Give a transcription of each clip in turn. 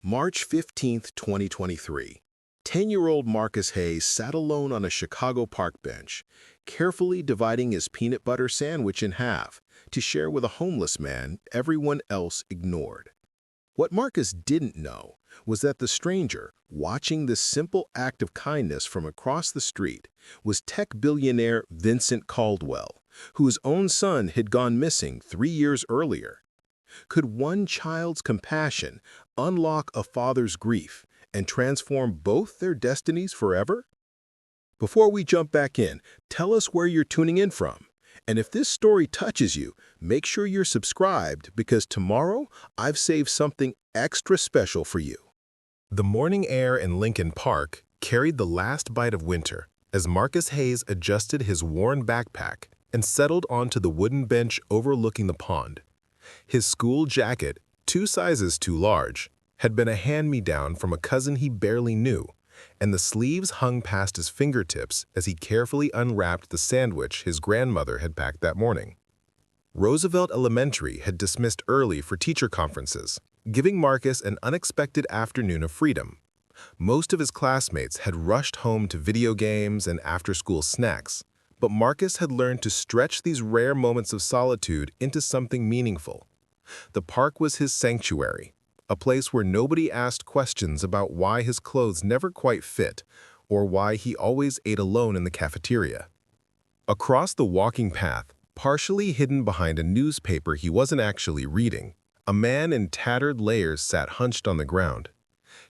March 15, 2023. 10-year-old Marcus Hayes sat alone on a Chicago park bench, carefully dividing his peanut butter sandwich in half to share with a homeless man everyone else ignored. What Marcus didn't know was that the stranger, watching this simple act of kindness from across the street, was tech billionaire Vincent Caldwell, whose own son had gone missing 3 years earlier. Could one child's compassion unlock a father's grief and transform both their destinies forever? Before we jump back in, tell us where you're tuning in from. And if this story touches you, make sure you're subscribed because tomorrow I've saved something extra special for you. The morning air in Lincoln Park carried the last bite of winter as Marcus Hayes adjusted his worn backpack and settled onto the wooden bench overlooking the pond. His school jacket, 2 sizes too large, had been a hand-me-down from a cousin he barely knew, and the sleeves hung past his fingertips as he carefully unwrapped the sandwich his grandmother had packed that morning. Roosevelt Elementary had dismissed early for teacher conferences, giving Marcus an unexpected afternoon of freedom. Most of his classmates had rushed home to video games and after-school snacks, but Marcus had learned to stretch these rare moments of solitude into something meaningful. The park was his sanctuary, a place where nobody asked questions about why his clothes never quite fit or why he always ate alone in the cafeteria. Across the walking path, partially hidden behind a newspaper he wasn't actually reading, a man in tattered layers sat hunched on the ground.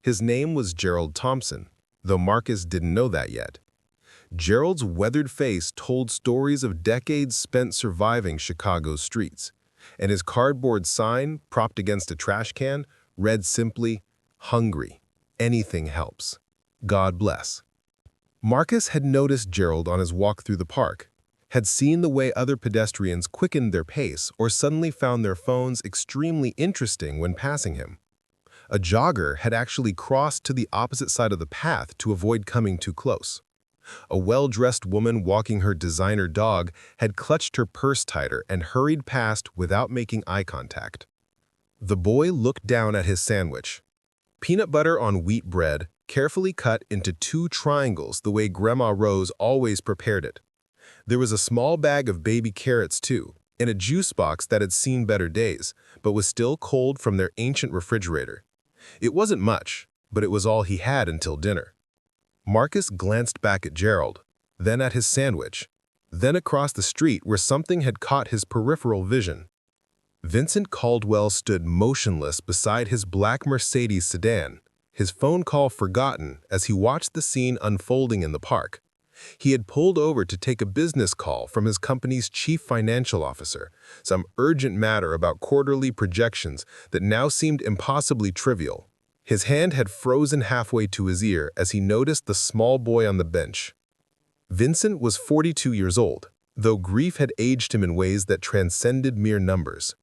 His name was Gerald Thompson, though Marcus didn't know that yet. Gerald's weathered face told stories of decades spent surviving Chicago's streets, and his cardboard sign, propped against a trash can, read simply, "Hungry. Anything helps. God bless." Marcus had noticed Gerald on his walk through the park, had seen the way other pedestrians quickened their pace or suddenly found their phones extremely interesting when passing him. A jogger had actually crossed to the opposite side of the path to avoid coming too close. A well-dressed woman walking her designer dog had clutched her purse tighter and hurried past without making eye contact. The boy looked down at his sandwich. Peanut butter on wheat bread, carefully cut into 2 triangles the way Grandma Rose always prepared it. There was a small bag of baby carrots, too, in a juice box that had seen better days, but was still cold from their ancient refrigerator. It wasn't much, but it was all he had until dinner. Marcus glanced back at Gerald, then at his sandwich, then across the street where something had caught his peripheral vision. Vincent Caldwell stood motionless beside his black Mercedes sedan, his phone call forgotten as he watched the scene unfolding in the park. He had pulled over to take a business call from his company's chief financial officer, some urgent matter about quarterly projections that now seemed impossibly trivial. His hand had frozen halfway to his ear as he noticed the small boy on the bench. Vincent was 42 years old, though grief had aged him in ways that transcended mere numbers.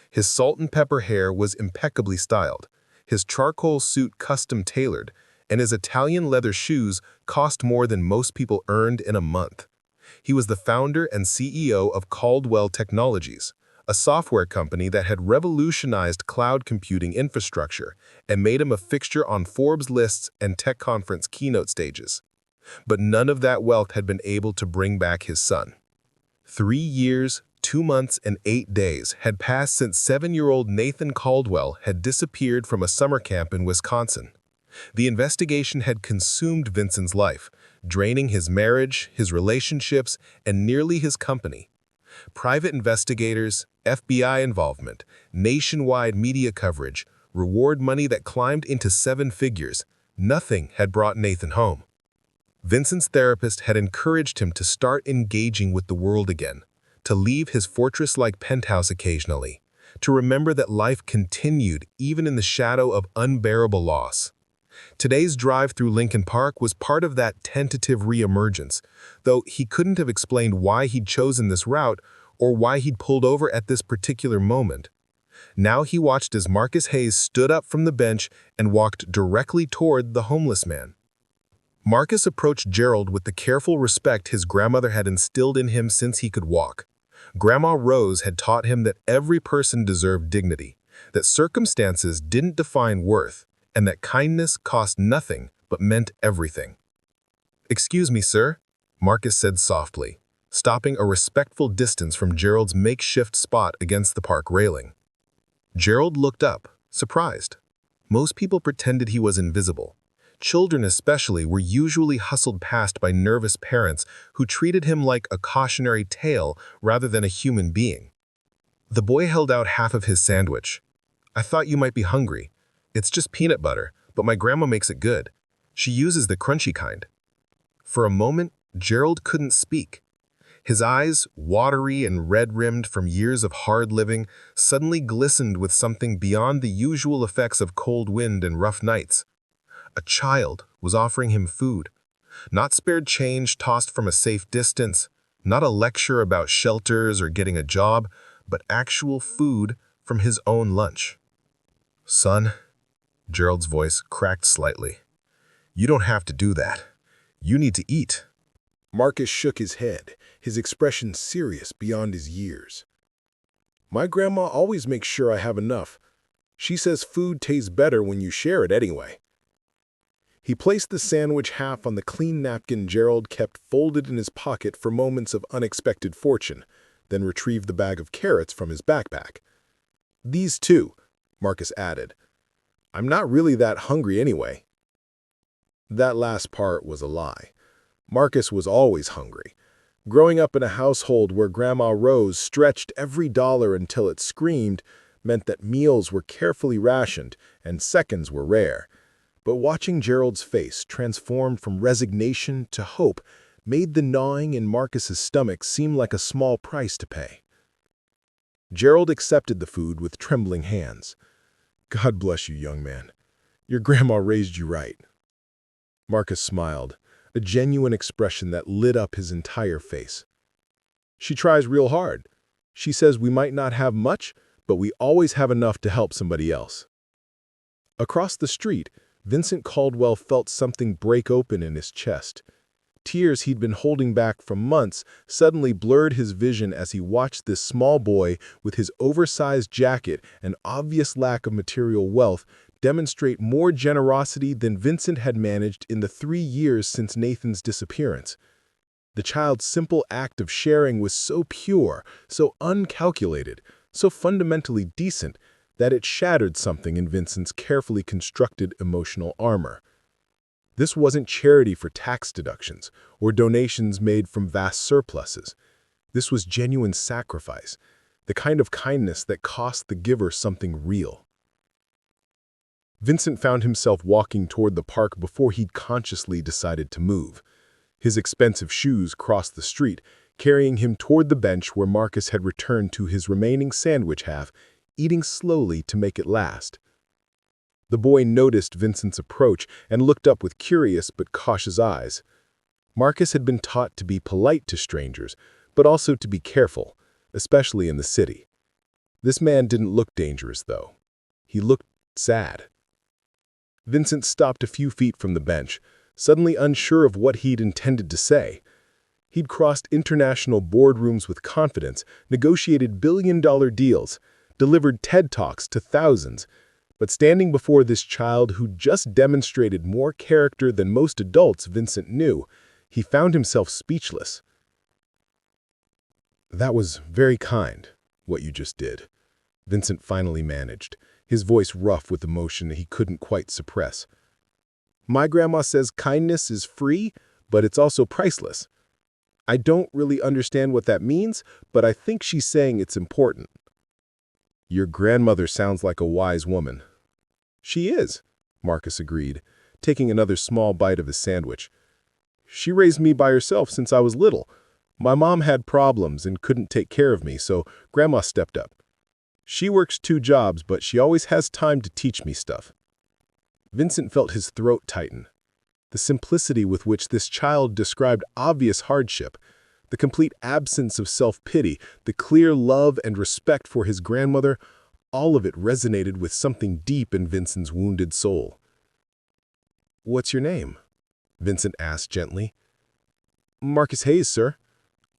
His salt and pepper hair was impeccably styled, his charcoal suit custom-tailored, and his Italian leather shoes cost more than most people earned in a month. He was the founder and CEO of Caldwell Technologies, a software company that had revolutionized cloud computing infrastructure and made him a fixture on Forbes lists and tech conference keynote stages. But none of that wealth had been able to bring back his son. 3 years, 2 months, and 8 days had passed since 7-year-old Nathan Caldwell had disappeared from a summer camp in Wisconsin. The investigation had consumed Vincent's life, draining his marriage, his relationships, and nearly his company. Private investigators, FBI involvement, nationwide media coverage, reward money that climbed into 7 figures, nothing had brought Nathan home. Vincent's therapist had encouraged him to start engaging with the world again, to leave his fortress-like penthouse occasionally, to remember that life continued even in the shadow of unbearable loss. Today's drive through Lincoln Park was part of that tentative reemergence, though he couldn't have explained why he'd chosen this route or why he'd pulled over at this particular moment. Now he watched as Marcus Hayes stood up from the bench and walked directly toward the homeless man. Marcus approached Gerald with the careful respect his grandmother had instilled in him since he could walk. Grandma Rose had taught him that every person deserved dignity, that circumstances didn't define worth, and that kindness cost nothing but meant everything. "Excuse me, sir," Marcus said softly, stopping a respectful distance from Gerald's makeshift spot against the park railing. Gerald looked up, surprised. Most people pretended he was invisible. Children especially were usually hustled past by nervous parents who treated him like a cautionary tale rather than a human being. The boy held out half of his sandwich. "I thought you might be hungry. It's just peanut butter, but my grandma makes it good. She uses the crunchy kind." For a moment, Gerald couldn't speak. His eyes, watery and red-rimmed from years of hard living, suddenly glistened with something beyond the usual effects of cold wind and rough nights. A child was offering him food. Not spared change tossed from a safe distance, not a lecture about shelters or getting a job, but actual food from his own lunch. "Son," Gerald's voice cracked slightly, "you don't have to do that. You need to eat." Marcus shook his head, his expression serious beyond his years. "My grandma always makes sure I have enough. She says food tastes better when you share it anyway." He placed the sandwich half on the clean napkin Gerald kept folded in his pocket for moments of unexpected fortune, then retrieved the bag of carrots from his backpack. "These too," Marcus added. "I'm not really that hungry anyway." That last part was a lie. Marcus was always hungry. Growing up in a household where Grandma Rose stretched every dollar until it screamed meant that meals were carefully rationed and seconds were rare. But watching Gerald's face transform from resignation to hope made the gnawing in Marcus's stomach seem like a small price to pay. Gerald accepted the food with trembling hands. "God bless you, young man. Your grandma raised you right." Marcus smiled, a genuine expression that lit up his entire face. "She tries real hard. She says we might not have much, but we always have enough to help somebody else." Across the street, Vincent Caldwell felt something break open in his chest. Tears he'd been holding back for months suddenly blurred his vision as he watched this small boy with his oversized jacket and obvious lack of material wealth demonstrate more generosity than Vincent had managed in the 3 years since Nathan's disappearance. The child's simple act of sharing was so pure, so uncalculated, so fundamentally decent that it shattered something in Vincent's carefully constructed emotional armor. This wasn't charity for tax deductions or donations made from vast surpluses. This was genuine sacrifice, the kind of kindness that cost the giver something real. Vincent found himself walking toward the park before he'd consciously decided to move. His expensive shoes crossed the street, carrying him toward the bench where Marcus had returned to his remaining sandwich half, eating slowly to make it last. The boy noticed Vincent's approach and looked up with curious but cautious eyes. Marcus had been taught to be polite to strangers, but also to be careful, especially in the city. This man didn't look dangerous, though. He looked sad. Vincent stopped a few feet from the bench, suddenly unsure of what he'd intended to say. He'd crossed international boardrooms with confidence, negotiated billion-dollar deals, delivered TED Talks to thousands, but standing before this child who just demonstrated more character than most adults Vincent knew, he found himself speechless. "That was very kind, what you just did," Vincent finally managed, his voice rough with emotion he couldn't quite suppress. "My grandma says kindness is free, but it's also priceless. I don't really understand what that means, but I think she's saying it's important." "Your grandmother sounds like a wise woman." "She is," Marcus agreed, taking another small bite of his sandwich. "She raised me by herself since I was little. My mom had problems and couldn't take care of me, so Grandma stepped up. She works 2 jobs, but she always has time to teach me stuff." Vincent felt his throat tighten. The simplicity with which this child described obvious hardship, the complete absence of self-pity, the clear love and respect for his grandmother, all of it resonated with something deep in Vincent's wounded soul. "What's your name?" Vincent asked gently. "Marcus Hayes, sir.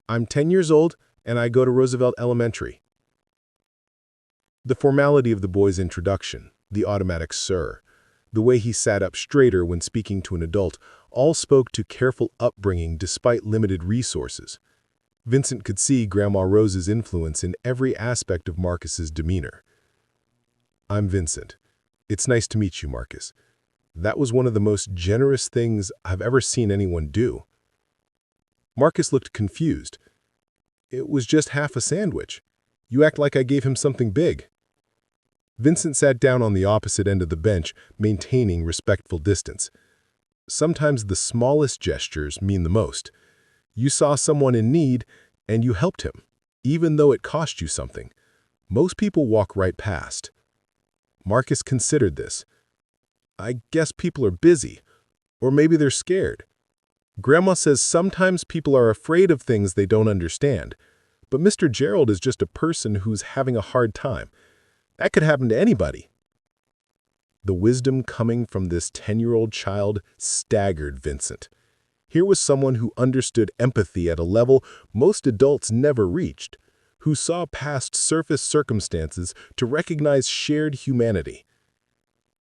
I'm 10 years old, and I go to Roosevelt Elementary." The formality of the boy's introduction, the automatic "sir," The way he sat up straighter when speaking to an adult all spoke to careful upbringing despite limited resources. Vincent could see Grandma Rose's influence in every aspect of Marcus's demeanor. "I'm Vincent. It's nice to meet you, Marcus. That was one of the most generous things I've ever seen anyone do." Marcus looked confused. "It was just half a sandwich. You act like I gave him something big." Vincent sat down on the opposite end of the bench, maintaining respectful distance. Sometimes the smallest gestures mean the most. You saw someone in need, and you helped him, even though it cost you something. Most people walk right past. Marcus considered this. "I guess people are busy, or maybe they're scared. Grandma says sometimes people are afraid of things they don't understand, but Mr. Gerald is just a person who's having a hard time. That could happen to anybody." The wisdom coming from this 10-year-old child staggered Vincent. Here was someone who understood empathy at a level most adults never reached, who saw past surface circumstances to recognize shared humanity.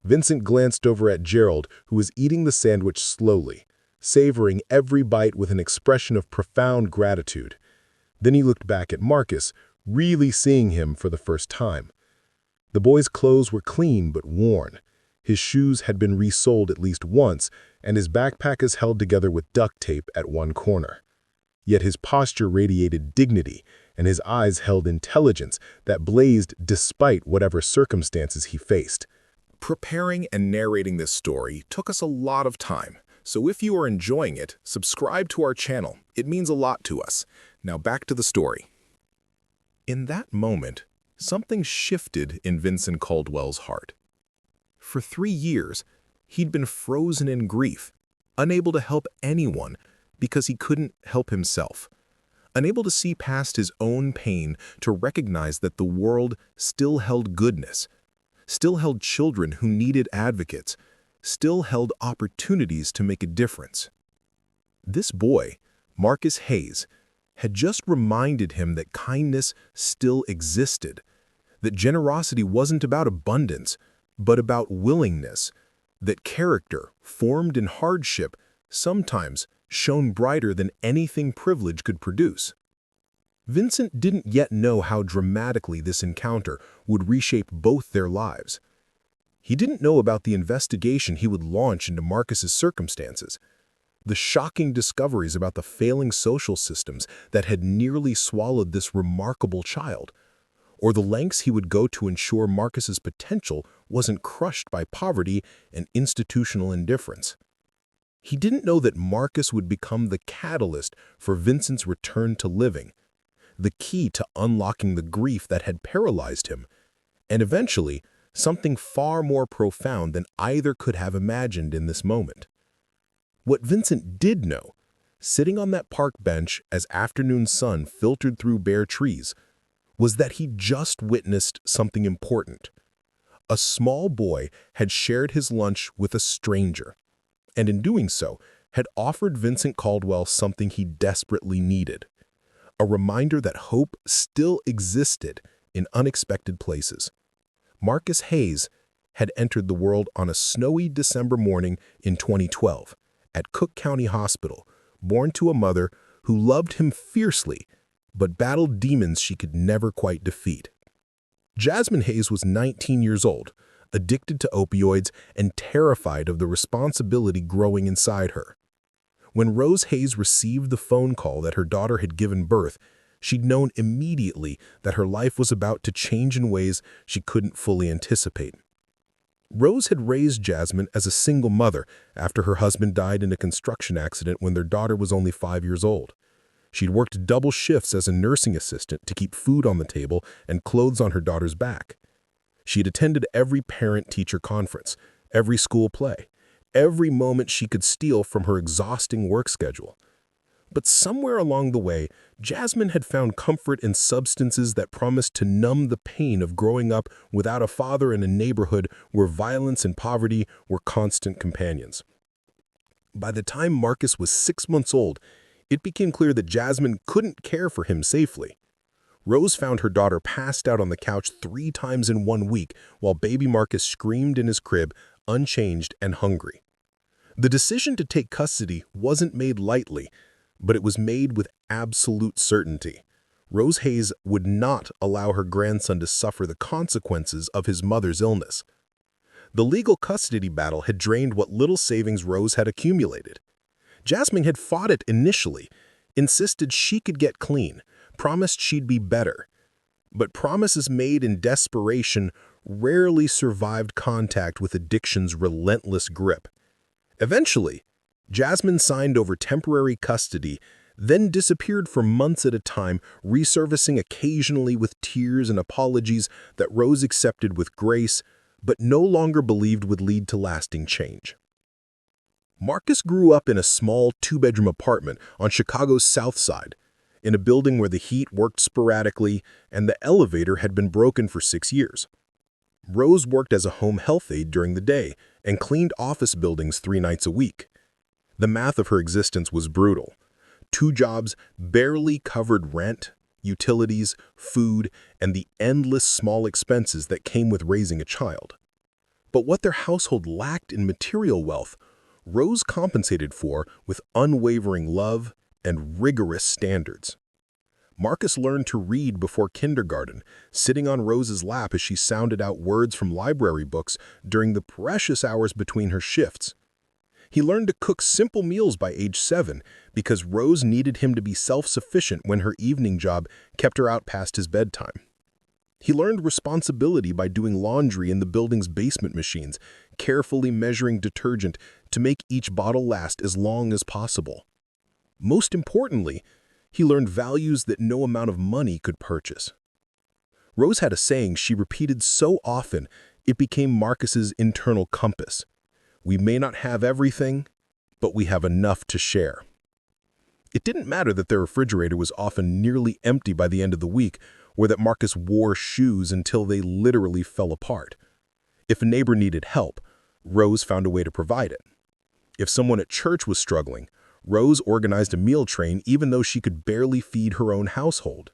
Vincent glanced over at Gerald, who was eating the sandwich slowly, savoring every bite with an expression of profound gratitude. Then he looked back at Marcus, really seeing him for the first time. The boy's clothes were clean but worn. His shoes had been resoled at least once, and his backpack is held together with duct tape at one corner. Yet his posture radiated dignity, and his eyes held intelligence that blazed despite whatever circumstances he faced. Preparing and narrating this story took us a lot of time, so if you are enjoying it, subscribe to our channel. It means a lot to us. Now back to the story. In that moment, something shifted in Vincent Caldwell's heart. For 3 years, he'd been frozen in grief, unable to help anyone because he couldn't help himself, unable to see past his own pain to recognize that the world still held goodness, still held children who needed advocates, still held opportunities to make a difference. This boy, Marcus Hayes, had just reminded him that kindness still existed, that generosity wasn't about abundance, but about willingness, that character, formed in hardship, sometimes shone brighter than anything privilege could produce. Vincent didn't yet know how dramatically this encounter would reshape both their lives. He didn't know about the investigation he would launch into Marcus's circumstances, the shocking discoveries about the failing social systems that had nearly swallowed this remarkable child, or the lengths he would go to ensure Marcus's potential wasn't crushed by poverty and institutional indifference. He didn't know that Marcus would become the catalyst for Vincent's return to living, the key to unlocking the grief that had paralyzed him, and eventually something far more profound than either could have imagined in this moment. What Vincent did know, sitting on that park bench as afternoon sun filtered through bare trees, was that he just witnessed something important. A small boy had shared his lunch with a stranger, and in doing so, had offered Vincent Caldwell something he desperately needed, a reminder that hope still existed in unexpected places. Marcus Hayes had entered the world on a snowy December morning in 2012 at Cook County Hospital, born to a mother who loved him fiercely but battled demons she could never quite defeat. Jasmine Hayes was 19 years old, addicted to opioids and terrified of the responsibility growing inside her. When Rose Hayes received the phone call that her daughter had given birth, she'd known immediately that her life was about to change in ways she couldn't fully anticipate. Rose had raised Jasmine as a single mother after her husband died in a construction accident when their daughter was only 5 years old. She'd worked double shifts as a nursing assistant to keep food on the table and clothes on her daughter's back. She'd attended every parent-teacher conference, every school play, every moment she could steal from her exhausting work schedule. But somewhere along the way, Jasmine had found comfort in substances that promised to numb the pain of growing up without a father in a neighborhood where violence and poverty were constant companions. By the time Marcus was 6 months old, it became clear that Jasmine couldn't care for him safely. Rose found her daughter passed out on the couch 3 times in 1 week while baby Marcus screamed in his crib, unchanged and hungry. The decision to take custody wasn't made lightly, but it was made with absolute certainty. Rose Hayes would not allow her grandson to suffer the consequences of his mother's illness. The legal custody battle had drained what little savings Rose had accumulated. Jasmine had fought it initially, insisted she could get clean, promised she'd be better. But promises made in desperation rarely survived contact with addiction's relentless grip. Eventually, Jasmine signed over temporary custody, then disappeared for months at a time, resurfacing occasionally with tears and apologies that Rose accepted with grace, but no longer believed would lead to lasting change. Marcus grew up in a small two-bedroom apartment on Chicago's South Side, in a building where the heat worked sporadically and the elevator had been broken for 6 years. Rose worked as a home health aide during the day and cleaned office buildings 3 nights a week. The math of her existence was brutal. 2 jobs barely covered rent, utilities, food, and the endless small expenses that came with raising a child. But what their household lacked in material wealth, Rose compensated for with unwavering love and rigorous standards. Marcus learned to read before kindergarten, sitting on Rose's lap as she sounded out words from library books during the precious hours between her shifts. He learned to cook simple meals by age 7 because Rose needed him to be self-sufficient when her evening job kept her out past his bedtime. He learned responsibility by doing laundry in the building's basement machines, carefully measuring detergent to make each bottle last as long as possible. Most importantly, he learned values that no amount of money could purchase. Rose had a saying she repeated so often it became Marcus's internal compass. We may not have everything, but we have enough to share. It didn't matter that their refrigerator was often nearly empty by the end of the week, or that Marcus wore shoes until they literally fell apart. If a neighbor needed help, Rose found a way to provide it. If someone at church was struggling, Rose organized a meal train even though she could barely feed her own household.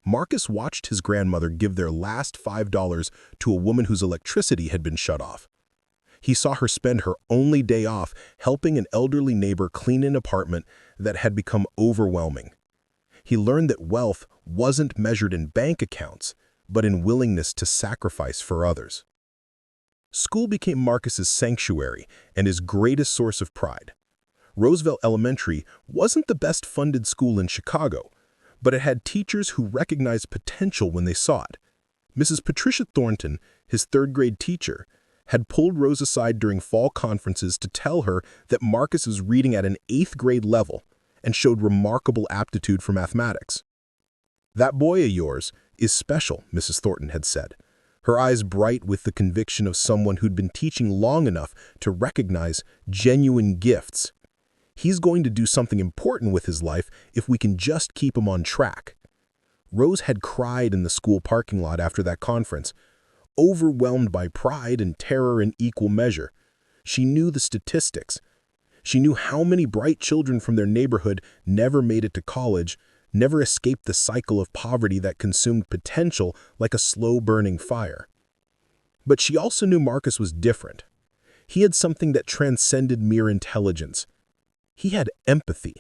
Marcus watched his grandmother give their last $5 to a woman whose electricity had been shut off. He saw her spend her only day off helping an elderly neighbor clean an apartment that had become overwhelming. He learned that wealth wasn't measured in bank accounts, but in willingness to sacrifice for others. School became Marcus's sanctuary and his greatest source of pride. Roosevelt Elementary wasn't the best-funded school in Chicago, but it had teachers who recognized potential when they saw it. Mrs. Patricia Thornton, his third-grade teacher, had pulled Rose aside during fall conferences to tell her that Marcus was reading at an 8th-grade level and showed remarkable aptitude for mathematics. "That boy of yours is special," Mrs. Thornton had said, her eyes bright with the conviction of someone who'd been teaching long enough to recognize genuine gifts. "He's going to do something important with his life if we can just keep him on track." Rose had cried in the school parking lot after that conference, overwhelmed by pride and terror in equal measure. She knew the statistics. She knew how many bright children from their neighborhood never made it to college, never escaped the cycle of poverty that consumed potential like a slow-burning fire. But she also knew Marcus was different. He had something that transcended mere intelligence. He had empathy,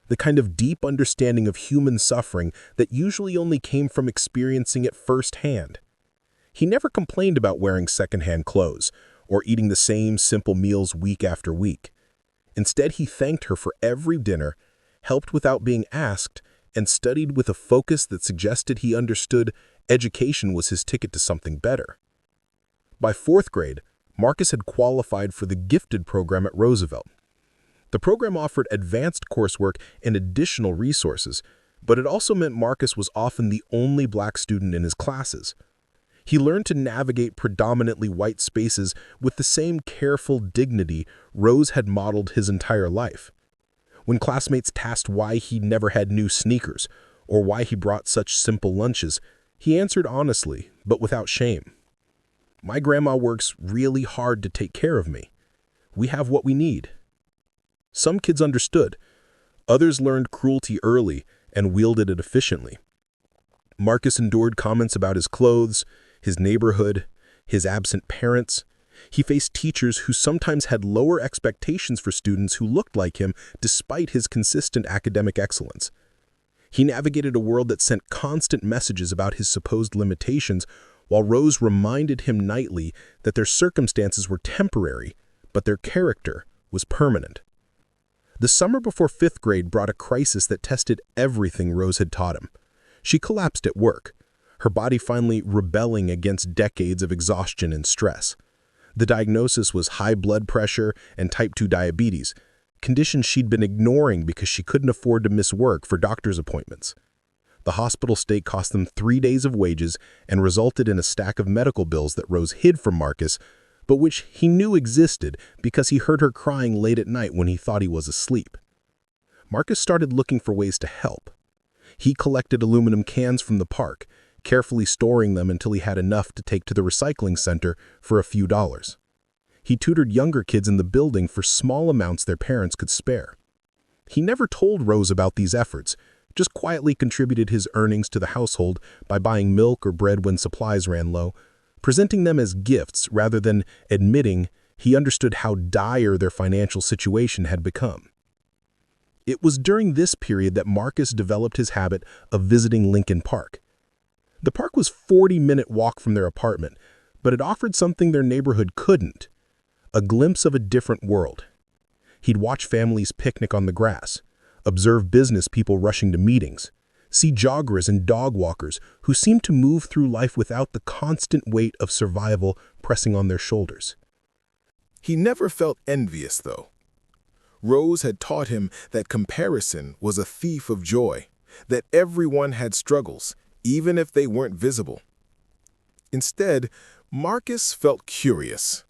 the kind of deep understanding of human suffering that usually only came from experiencing it firsthand. He never complained about wearing secondhand clothes or eating the same simple meals week after week. Instead, he thanked her for every dinner, helped without being asked, and studied with a focus that suggested he understood education was his ticket to something better. By 4th grade, Marcus had qualified for the gifted program at Roosevelt. The program offered advanced coursework and additional resources, but it also meant Marcus was often the only black student in his classes. He learned to navigate predominantly white spaces with the same careful dignity Rose had modeled his entire life. When classmates tasked why he never had new sneakers or why he brought such simple lunches, he answered honestly, but without shame. "My grandma works really hard to take care of me. We have what we need." Some kids understood. Others learned cruelty early and wielded it efficiently. Marcus endured comments about his clothes, his neighborhood, his absent parents. He faced teachers who sometimes had lower expectations for students who looked like him despite his consistent academic excellence. He navigated a world that sent constant messages about his supposed limitations, while Rose reminded him nightly that their circumstances were temporary, but their character was permanent. The summer before 5th grade brought a crisis that tested everything Rose had taught him. She collapsed at work, her body finally rebelling against decades of exhaustion and stress. The diagnosis was high blood pressure and type 2 diabetes, conditions she'd been ignoring because she couldn't afford to miss work for doctor's appointments. The hospital stay cost them 3 days of wages and resulted in a stack of medical bills that Rose hid from Marcus, but which he knew existed because he heard her crying late at night when he thought he was asleep. Marcus started looking for ways to help. He collected aluminum cans from the park, carefully storing them until he had enough to take to the recycling center for a few dollars. He tutored younger kids in the building for small amounts their parents could spare. He never told Rose about these efforts, just quietly contributed his earnings to the household by buying milk or bread when supplies ran low, presenting them as gifts rather than admitting he understood how dire their financial situation had become. It was during this period that Marcus developed his habit of visiting Lincoln Park. The park was a 40-minute walk from their apartment, but it offered something their neighborhood couldn't: a glimpse of a different world. He'd watch families picnic on the grass, observe business people rushing to meetings, see joggers and dog walkers who seemed to move through life without the constant weight of survival pressing on their shoulders. He never felt envious, though. Rose had taught him that comparison was a thief of joy, that everyone had struggles, even if they weren't visible. Instead, Marcus felt curious.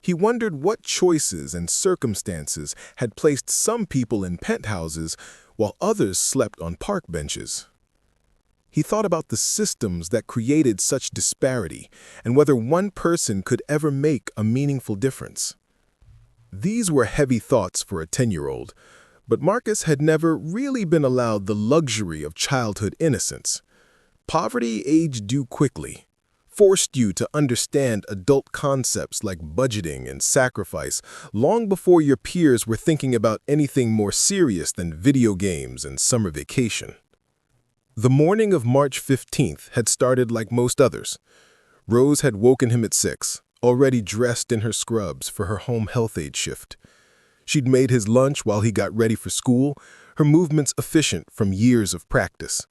He wondered what choices and circumstances had placed some people in penthouses while others slept on park benches. He thought about the systems that created such disparity and whether one person could ever make a meaningful difference. These were heavy thoughts for a 10-year-old, but Marcus had never really been allowed the luxury of childhood innocence. Poverty aged you quickly, forced you to understand adult concepts like budgeting and sacrifice long before your peers were thinking about anything more serious than video games and summer vacation. The morning of March 15th had started like most others. Rose had woken him at 6, already dressed in her scrubs for her home health aide shift. She'd made his lunch while he got ready for school, her movements efficient from years of practice.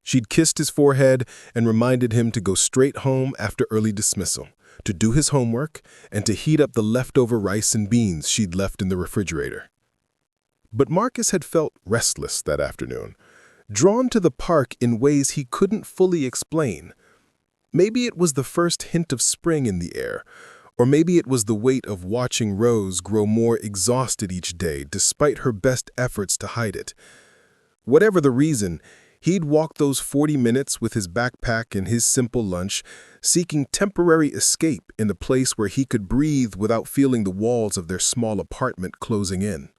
She'd kissed his forehead and reminded him to go straight home after early dismissal, to do his homework, and to heat up the leftover rice and beans she'd left in the refrigerator. But Marcus had felt restless that afternoon, drawn to the park in ways he couldn't fully explain. Maybe it was the first hint of spring in the air, or maybe it was the weight of watching Rose grow more exhausted each day despite her best efforts to hide it. Whatever the reason, he'd walk those 40 minutes with his backpack and his simple lunch, seeking temporary escape in a place where he could breathe without feeling the walls of their small apartment closing in.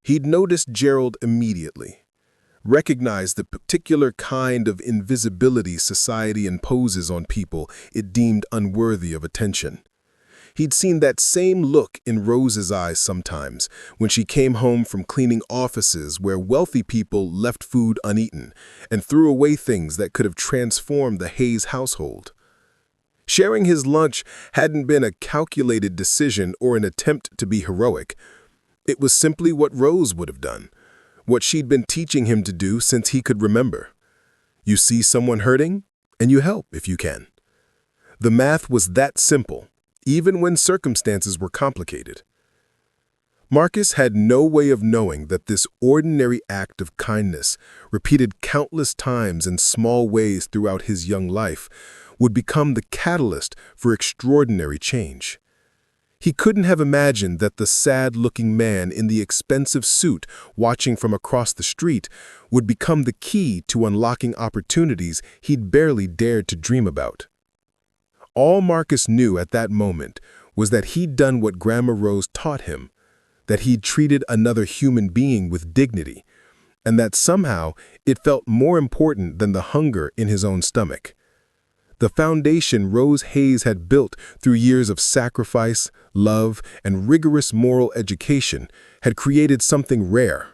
He'd noticed Gerald immediately, recognized the particular kind of invisibility society imposes on people it deemed unworthy of attention. He'd seen that same look in Rose's eyes sometimes when she came home from cleaning offices where wealthy people left food uneaten and threw away things that could have transformed the Hayes household. Sharing his lunch hadn't been a calculated decision or an attempt to be heroic. It was simply what Rose would have done, what she'd been teaching him to do since he could remember. You see someone hurting, and you help if you can. The math was that simple, even when circumstances were complicated. Marcus had no way of knowing that this ordinary act of kindness, repeated countless times in small ways throughout his young life, would become the catalyst for extraordinary change. He couldn't have imagined that the sad-looking man in the expensive suit watching from across the street would become the key to unlocking opportunities he'd barely dared to dream about. All Marcus knew at that moment was that he'd done what Grandma Rose taught him, that he'd treated another human being with dignity, and that somehow it felt more important than the hunger in his own stomach. The foundation Rose Hayes had built through years of sacrifice, love, and rigorous moral education had created something rare.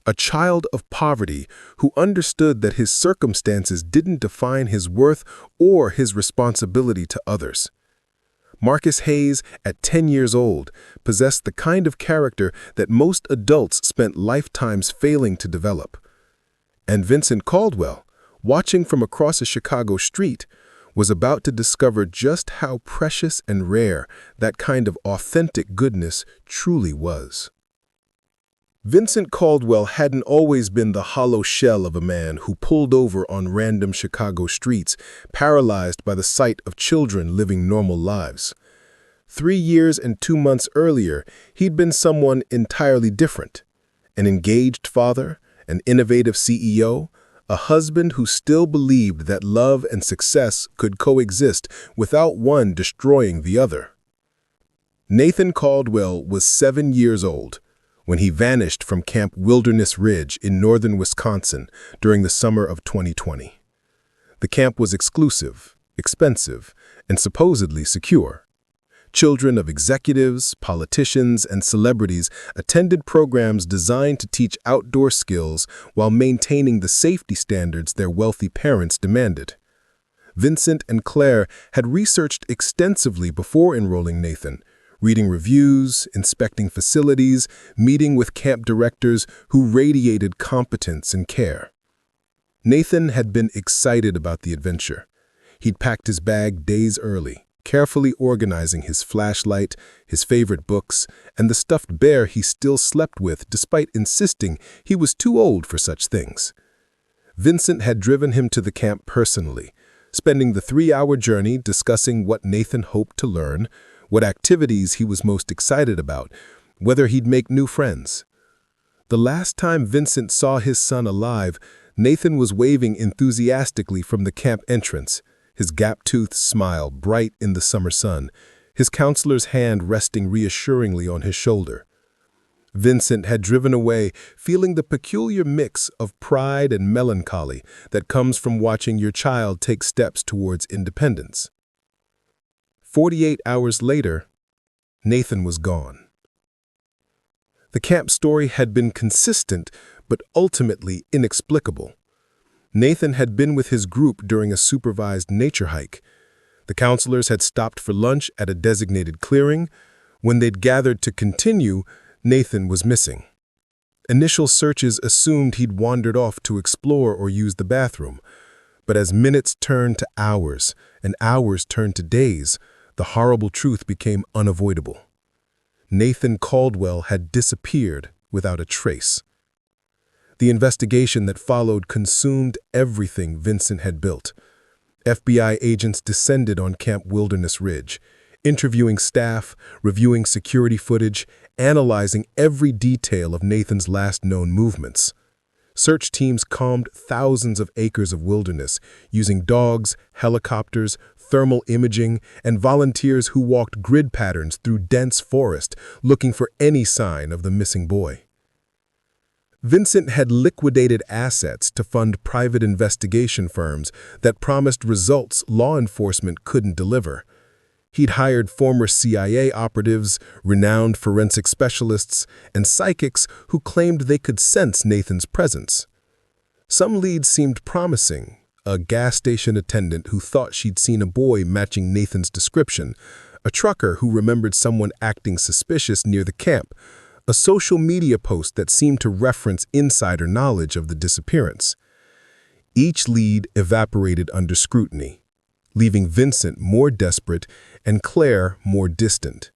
A child of poverty who understood that his circumstances didn't define his worth or his responsibility to others. Marcus Hayes, at 10 years old, possessed the kind of character that most adults spent lifetimes failing to develop. And Vincent Caldwell, watching from across a Chicago street, was about to discover just how precious and rare that kind of authentic goodness truly was. Vincent Caldwell hadn't always been the hollow shell of a man who pulled over on random Chicago streets, paralyzed by the sight of children living normal lives. 3 years and 2 months earlier, he'd been someone entirely different. An engaged father, an innovative CEO, a husband who still believed that love and success could coexist without one destroying the other. Nathan Caldwell was 7 years old when he vanished from Camp Wilderness Ridge in northern Wisconsin during the summer of 2020. The camp was exclusive, expensive, and supposedly secure. Children of executives, politicians, and celebrities attended programs designed to teach outdoor skills while maintaining the safety standards their wealthy parents demanded. Vincent and Claire had researched extensively before enrolling Nathan, reading reviews, inspecting facilities, meeting with camp directors who radiated competence and care. Nathan had been excited about the adventure. He'd packed his bag days early, carefully organizing his flashlight, his favorite books, and the stuffed bear he still slept with despite insisting he was too old for such things. Vincent had driven him to the camp personally, spending the 3-hour journey discussing what Nathan hoped to learn, what activities he was most excited about, whether he'd make new friends. The last time Vincent saw his son alive, Nathan was waving enthusiastically from the camp entrance, his gap-toothed smile bright in the summer sun, his counselor's hand resting reassuringly on his shoulder. Vincent had driven away feeling the peculiar mix of pride and melancholy that comes from watching your child take steps towards independence. 48 hours later, Nathan was gone. The camp story had been consistent, but ultimately inexplicable. Nathan had been with his group during a supervised nature hike. The counselors had stopped for lunch at a designated clearing. When they'd gathered to continue, Nathan was missing. Initial searches assumed he'd wandered off to explore or use the bathroom. But as minutes turned to hours and hours turned to days, the horrible truth became unavoidable. Nathan Caldwell had disappeared without a trace. The investigation that followed consumed everything Vincent had built. FBI agents descended on Camp Wilderness Ridge, interviewing staff, reviewing security footage, analyzing every detail of Nathan's last known movements. Search teams combed thousands of acres of wilderness, using dogs, helicopters, thermal imaging, and volunteers who walked grid patterns through dense forest, looking for any sign of the missing boy. Vincent had liquidated assets to fund private investigation firms that promised results law enforcement couldn't deliver. He'd hired former CIA operatives, renowned forensic specialists, and psychics who claimed they could sense Nathan's presence. Some leads seemed promising: a gas station attendant who thought she'd seen a boy matching Nathan's description, a trucker who remembered someone acting suspicious near the camp, a social media post that seemed to reference insider knowledge of the disappearance. Each lead evaporated under scrutiny, leaving Vincent more desperate and Claire more distant.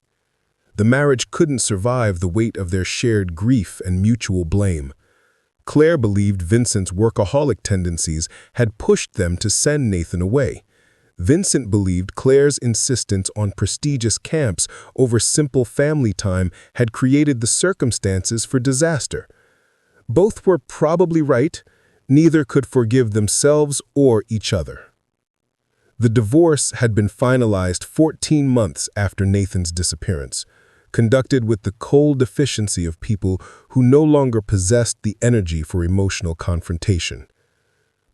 The marriage couldn't survive the weight of their shared grief and mutual blame. Claire believed Vincent's workaholic tendencies had pushed them to send Nathan away. Vincent believed Claire's insistence on prestigious camps over simple family time had created the circumstances for disaster. Both were probably right. Neither could forgive themselves or each other. The divorce had been finalized 14 months after Nathan's disappearance, conducted with the cold efficiency of people who no longer possessed the energy for emotional confrontation.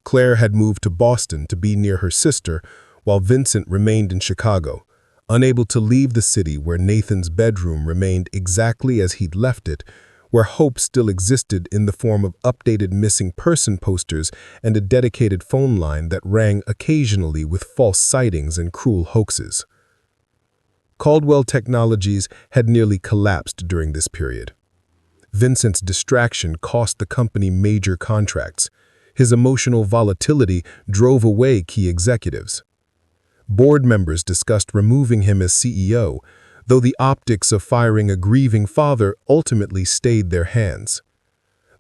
Claire had moved to Boston to be near her sister, while Vincent remained in Chicago, unable to leave the city where Nathan's bedroom remained exactly as he'd left it, where hope still existed in the form of updated missing person posters and a dedicated phone line that rang occasionally with false sightings and cruel hoaxes. Caldwell Technologies had nearly collapsed during this period. Vincent's distraction cost the company major contracts. His emotional volatility drove away key executives. Board members discussed removing him as CEO, though the optics of firing a grieving father ultimately stayed their hands.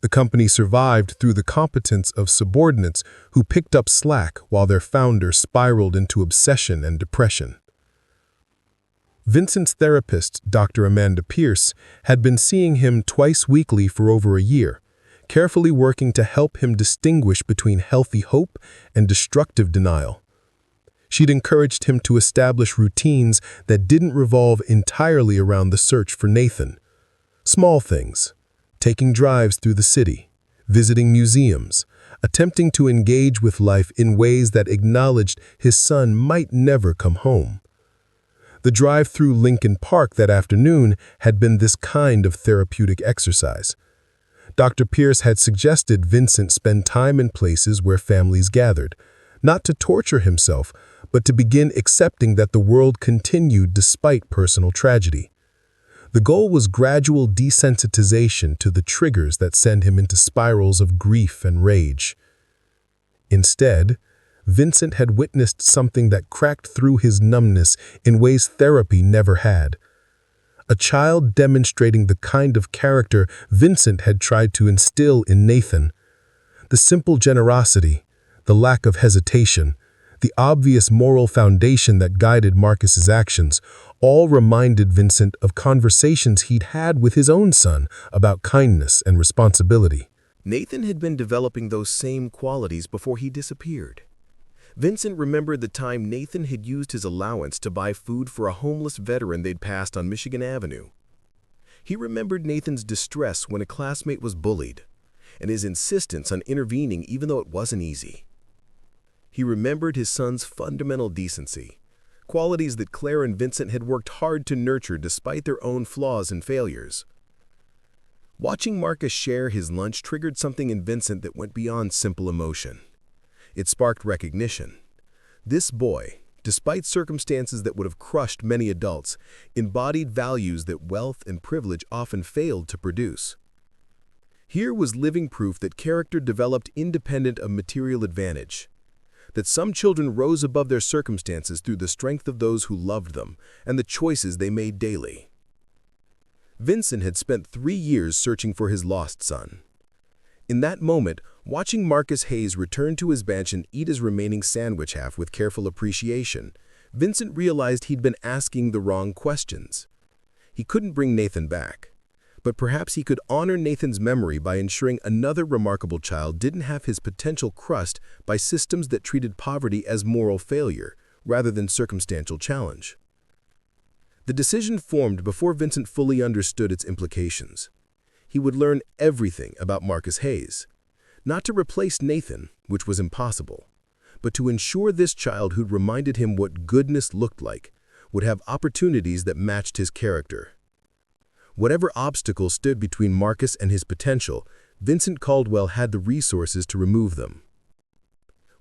The company survived through the competence of subordinates who picked up slack while their founder spiraled into obsession and depression. Vincent's therapist, Dr. Amanda Pierce, had been seeing him twice weekly for over a year, carefully working to help him distinguish between healthy hope and destructive denial. She'd encouraged him to establish routines that didn't revolve entirely around the search for Nathan. Small things, taking drives through the city, visiting museums, attempting to engage with life in ways that acknowledged his son might never come home. The drive through Lincoln Park that afternoon had been this kind of therapeutic exercise. Dr. Pierce had suggested Vincent spend time in places where families gathered, not to torture himself, but to begin accepting that the world continued despite personal tragedy. The goal was gradual desensitization to the triggers that send him into spirals of grief and rage. Instead, Vincent had witnessed something that cracked through his numbness in ways therapy never had. A child demonstrating the kind of character Vincent had tried to instill in Nathan. The simple generosity, the lack of hesitation, the obvious moral foundation that guided Marcus's actions, all reminded Vincent of conversations he'd had with his own son about kindness and responsibility. Nathan had been developing those same qualities before he disappeared. Vincent remembered the time Nathan had used his allowance to buy food for a homeless veteran they'd passed on Michigan Avenue. He remembered Nathan's distress when a classmate was bullied, and his insistence on intervening even though it wasn't easy. He remembered his son's fundamental decency, qualities that Claire and Vincent had worked hard to nurture despite their own flaws and failures. Watching Marcus share his lunch triggered something in Vincent that went beyond simple emotion. It sparked recognition. This boy, despite circumstances that would have crushed many adults, embodied values that wealth and privilege often failed to produce. Here was living proof that character developed independent of material advantage, that some children rose above their circumstances through the strength of those who loved them and the choices they made daily. Vincent had spent 3 years searching for his lost son. In that moment, watching Marcus Hayes return to his bench and eat his remaining sandwich half with careful appreciation, Vincent realized he'd been asking the wrong questions. He couldn't bring Nathan back, but perhaps he could honor Nathan's memory by ensuring another remarkable child didn't have his potential crushed by systems that treated poverty as moral failure rather than circumstantial challenge. The decision formed before Vincent fully understood its implications. He would learn everything about Marcus Hayes, not to replace Nathan, which was impossible, but to ensure this child who'd reminded him what goodness looked like would have opportunities that matched his character. Whatever obstacles stood between Marcus and his potential, Vincent Caldwell had the resources to remove them.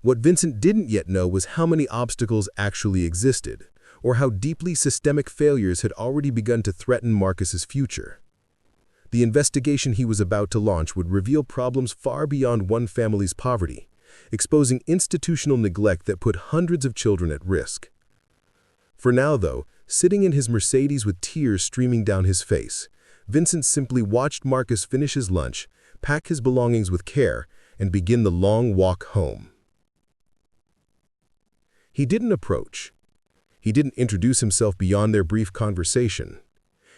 What Vincent didn't yet know was how many obstacles actually existed, or how deeply systemic failures had already begun to threaten Marcus's future. The investigation he was about to launch would reveal problems far beyond one family's poverty, exposing institutional neglect that put hundreds of children at risk. For now, though, sitting in his Mercedes with tears streaming down his face, Vincent simply watched Marcus finish his lunch, pack his belongings with care, and begin the long walk home. He didn't approach. He didn't introduce himself beyond their brief conversation.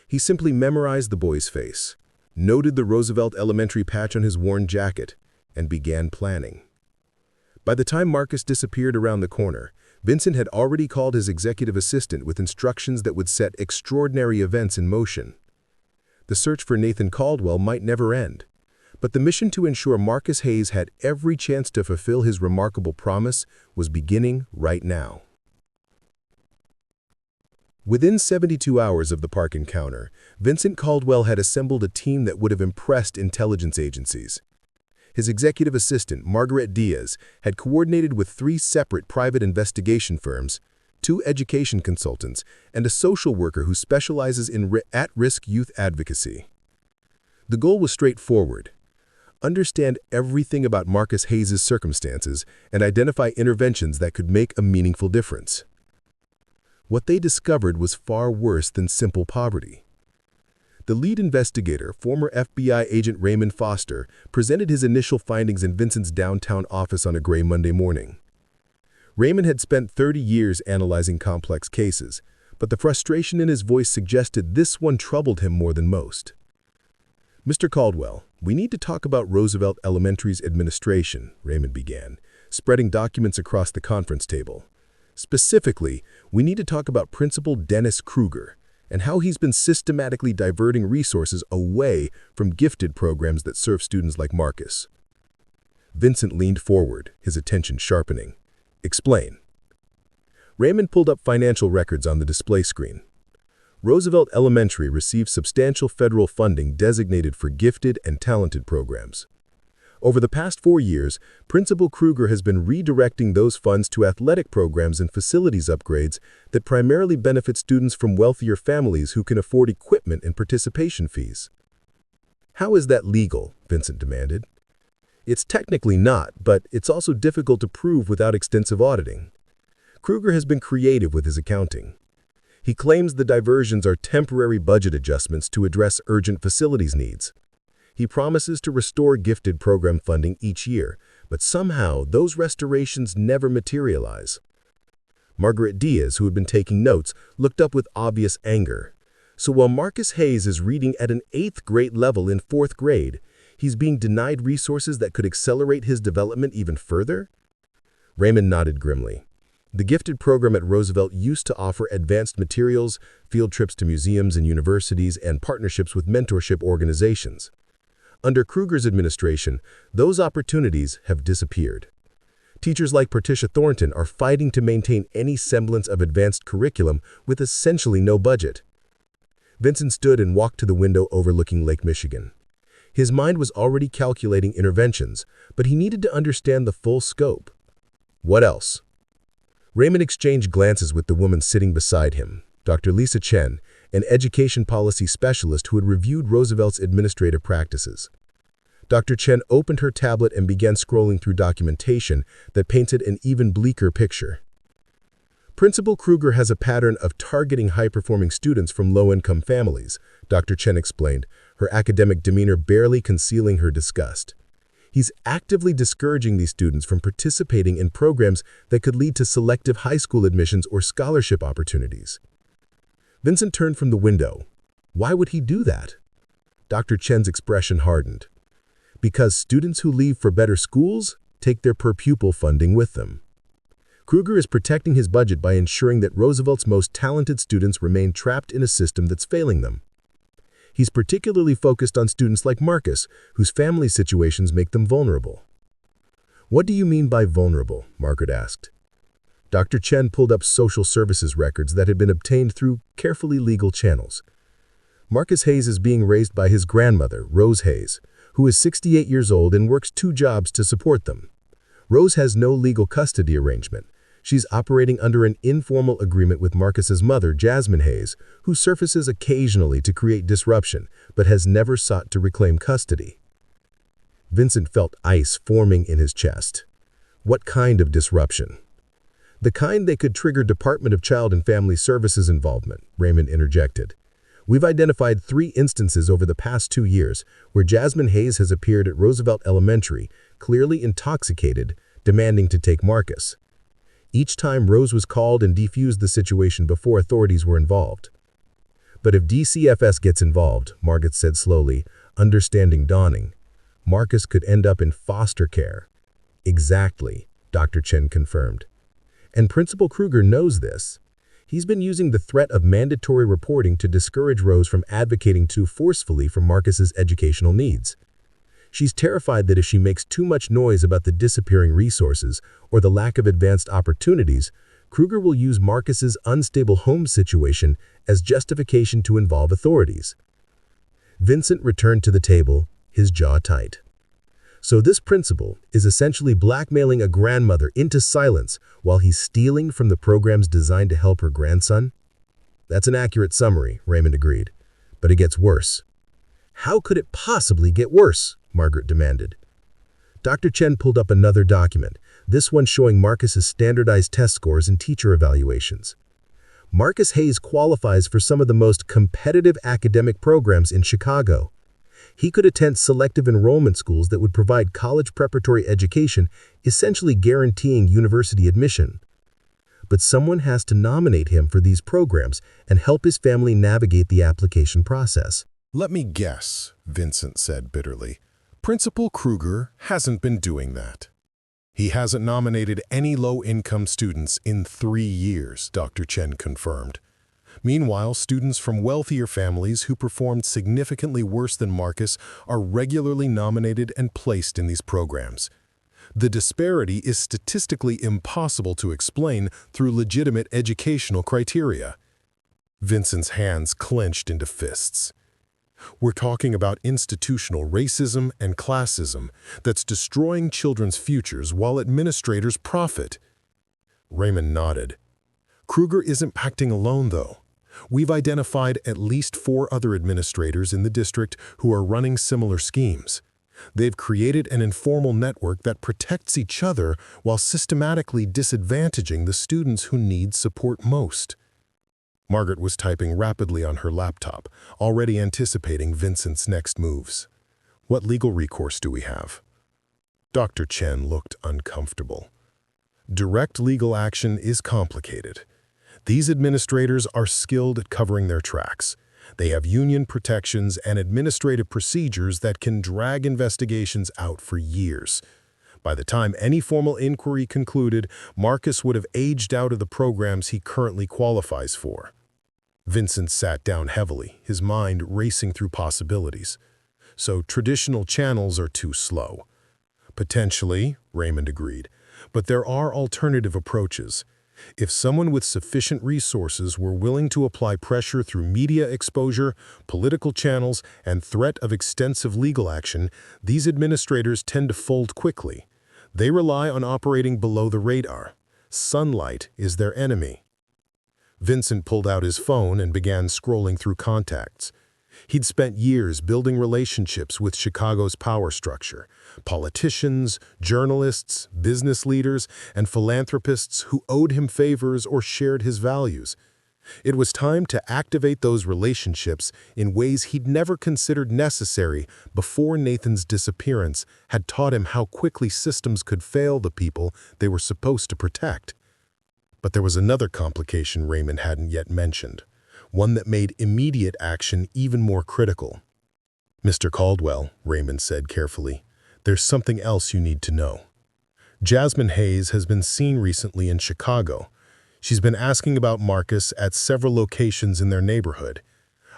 He simply memorized the boy's face, noted the Roosevelt Elementary patch on his worn jacket, and began planning. By the time Marcus disappeared around the corner, Vincent had already called his executive assistant with instructions that would set extraordinary events in motion. The search for Nathan Caldwell might never end, but the mission to ensure Marcus Hayes had every chance to fulfill his remarkable promise was beginning right now. Within 72 hours of the park encounter, Vincent Caldwell had assembled a team that would have impressed intelligence agencies. His executive assistant, Margaret Diaz, had coordinated with 3 separate private investigation firms, 2 education consultants, and a social worker who specializes in at-risk youth advocacy. The goal was straightforward: understand everything about Marcus Hayes' circumstances and identify interventions that could make a meaningful difference. What they discovered was far worse than simple poverty. The lead investigator, former FBI agent Raymond Foster, presented his initial findings in Vincent's downtown office on a gray Monday morning. Raymond had spent 30 years analyzing complex cases, but the frustration in his voice suggested this one troubled him more than most. "Mr. Caldwell, we need to talk about Roosevelt Elementary's administration," Raymond began, spreading documents across the conference table. "Specifically, we need to talk about Principal Dennis Kruger and how he's been systematically diverting resources away from gifted programs that serve students like Marcus." Vincent leaned forward, his attention sharpening. "Explain." Raymond pulled up financial records on the display screen. Roosevelt Elementary receives substantial federal funding designated for gifted and talented programs. Over the past 4 years, Principal Kruger has been redirecting those funds to athletic programs and facilities upgrades that primarily benefit students from wealthier families who can afford equipment and participation fees. "How is that legal?" Vincent demanded. "It's technically not, but it's also difficult to prove without extensive auditing." Kruger has been creative with his accounting. He claims the diversions are temporary budget adjustments to address urgent facilities needs. He promises to restore gifted program funding each year, but somehow those restorations never materialize. Margaret Diaz, who had been taking notes, looked up with obvious anger. "So while Marcus Hayes is reading at an 8th grade level in 4th grade, he's being denied resources that could accelerate his development even further?" Raymond nodded grimly. The gifted program at Roosevelt used to offer advanced materials, field trips to museums and universities, and partnerships with mentorship organizations. Under Kruger's administration, those opportunities have disappeared. Teachers like Patricia Thornton are fighting to maintain any semblance of advanced curriculum with essentially no budget. Vincent stood and walked to the window overlooking Lake Michigan. His mind was already calculating interventions, but he needed to understand the full scope. "What else?" Raymond exchanged glances with the woman sitting beside him, Dr. Lisa Chen, an education policy specialist who had reviewed Roosevelt's administrative practices. Dr. Chen opened her tablet and began scrolling through documentation that painted an even bleaker picture. "Principal Kruger has a pattern of targeting high-performing students from low-income families," Dr. Chen explained, her academic demeanor barely concealing her disgust. "He's actively discouraging these students from participating in programs that could lead to selective high school admissions or scholarship opportunities." Vincent turned from the window. Why would he do that? Dr. Chen's expression hardened. "Because students who leave for better schools take their per-pupil funding with them. Kruger is protecting his budget by ensuring that Roosevelt's most talented students remain trapped in a system that's failing them. He's particularly focused on students like Marcus, whose family situations make them vulnerable." "What do you mean by vulnerable?" Margaret asked. Dr. Chen pulled up social services records that had been obtained through carefully legal channels. "Marcus Hayes is being raised by his grandmother, Rose Hayes, who is 68 years old and works 2 jobs to support them. Rose has no legal custody arrangement. She's operating under an informal agreement with Marcus's mother, Jasmine Hayes, who surfaces occasionally to create disruption, but has never sought to reclaim custody." Vincent felt ice forming in his chest. What kind of disruption? "The kind that could trigger Department of Child and Family Services involvement," Raymond interjected. "We've identified 3 instances over the past 2 years where Jasmine Hayes has appeared at Roosevelt Elementary, clearly intoxicated, demanding to take Marcus. Each time Rose was called and defused the situation before authorities were involved." "But if DCFS gets involved," Margaret said slowly, understanding dawning, "Marcus could end up in foster care." "Exactly," Dr. Chen confirmed. "And Principal Kruger knows this. He's been using the threat of mandatory reporting to discourage Rose from advocating too forcefully for Marcus's educational needs. She's terrified that if she makes too much noise about the disappearing resources or the lack of advanced opportunities, Kruger will use Marcus's unstable home situation as justification to involve authorities. Vincent returned to the table, his jaw tight. So this principal is essentially blackmailing a grandmother into silence while he's stealing from the programs designed to help her grandson? That's an accurate summary, Raymond agreed. But it gets worse. How could it possibly get worse? Margaret demanded. Dr. Chen pulled up another document, this one showing Marcus's standardized test scores and teacher evaluations. Marcus Hayes qualifies for some of the most competitive academic programs in Chicago. He could attend selective enrollment schools that would provide college preparatory education, essentially guaranteeing university admission. But someone has to nominate him for these programs and help his family navigate the application process. Let me guess, Vincent said bitterly. Principal Kruger hasn't been doing that. He hasn't nominated any low-income students in 3 years, Dr. Chen confirmed. Meanwhile, students from wealthier families who performed significantly worse than Marcus are regularly nominated and placed in these programs. The disparity is statistically impossible to explain through legitimate educational criteria. Vincent's hands clenched into fists. We're talking about institutional racism and classism that's destroying children's futures while administrators profit. Raymond nodded. Kruger isn't acting alone, though. We've identified at least 4 other administrators in the district who are running similar schemes. They've created an informal network that protects each other while systematically disadvantaging the students who need support most. Margaret was typing rapidly on her laptop, already anticipating Vincent's next moves. What legal recourse do we have? Dr. Chen looked uncomfortable. Direct legal action is complicated. These administrators are skilled at covering their tracks. They have union protections and administrative procedures that can drag investigations out for years. By the time any formal inquiry concluded, Marcus would have aged out of the programs he currently qualifies for. Vincent sat down heavily, his mind racing through possibilities. So traditional channels are too slow. Potentially, Raymond agreed, but there are alternative approaches. If someone with sufficient resources were willing to apply pressure through media exposure, political channels, and threat of extensive legal action, these administrators tend to fold quickly. They rely on operating below the radar. Sunlight is their enemy. Vincent pulled out his phone and began scrolling through contacts. He'd spent years building relationships with Chicago's power structure, politicians, journalists, business leaders, and philanthropists who owed him favors or shared his values. It was time to activate those relationships in ways he'd never considered necessary before Nathan's disappearance had taught him how quickly systems could fail the people they were supposed to protect. But there was another complication Raymond hadn't yet mentioned, one that made immediate action even more critical. "Mr. Caldwell," Raymond said carefully, "there's something else you need to know. Jasmine Hayes has been seen recently in Chicago. She's been asking about Marcus at several locations in their neighborhood.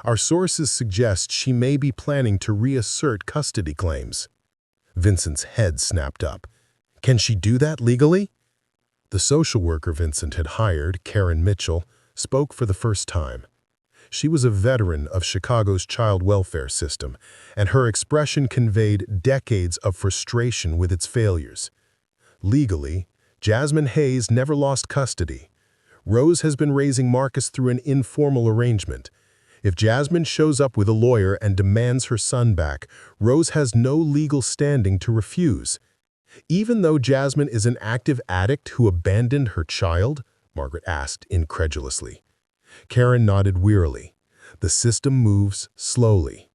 Our sources suggest she may be planning to reassert custody claims." Vincent's head snapped up. "Can she do that legally?" The social worker Vincent had hired, Karen Mitchell, spoke for the first time. She was a veteran of Chicago's child welfare system, and her expression conveyed decades of frustration with its failures. Legally, Jasmine Hayes never lost custody. Rose has been raising Marcus through an informal arrangement. If Jasmine shows up with a lawyer and demands her son back, Rose has no legal standing to refuse. "Even though Jasmine is an active addict who abandoned her child?" Margaret asked incredulously. Karen nodded wearily. "The system moves slowly.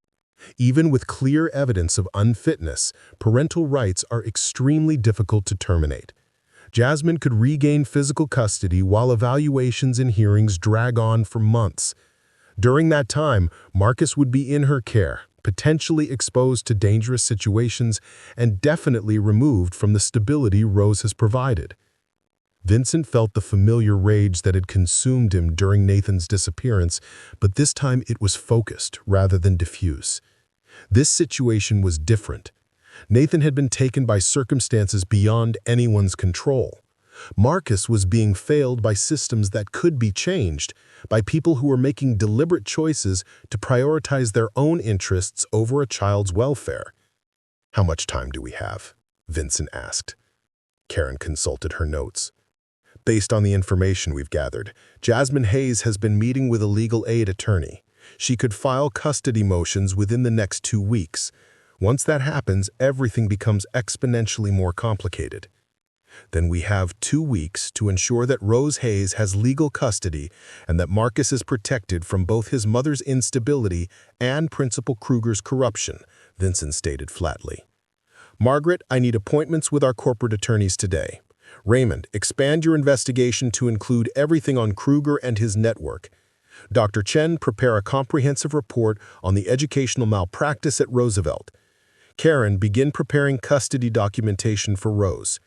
Even with clear evidence of unfitness, parental rights are extremely difficult to terminate. Jasmine could regain physical custody while evaluations and hearings drag on for months. During that time, Marcus would be in her care, potentially exposed to dangerous situations, and definitely removed from the stability Rose has provided." Vincent felt the familiar rage that had consumed him during Nathan's disappearance, but this time it was focused rather than diffuse. This situation was different. Nathan had been taken by circumstances beyond anyone's control. Marcus was being failed by systems that could be changed, by people who were making deliberate choices to prioritize their own interests over a child's welfare. "How much time do we have?" Vincent asked. Karen consulted her notes. "Based on the information we've gathered, Jasmine Hayes has been meeting with a legal aid attorney. She could file custody motions within the next 2 weeks. Once that happens, everything becomes exponentially more complicated. Then we have 2 weeks to ensure that Rose Hayes has legal custody and that Marcus is protected from both his mother's instability and Principal Kruger's corruption," Vincent stated flatly. "Margaret, I need appointments with our corporate attorneys today. Raymond, expand your investigation to include everything on Kruger and his network. Dr. Chen, prepare a comprehensive report on the educational malpractice at Roosevelt. Karen, begin preparing custody documentation for Rose."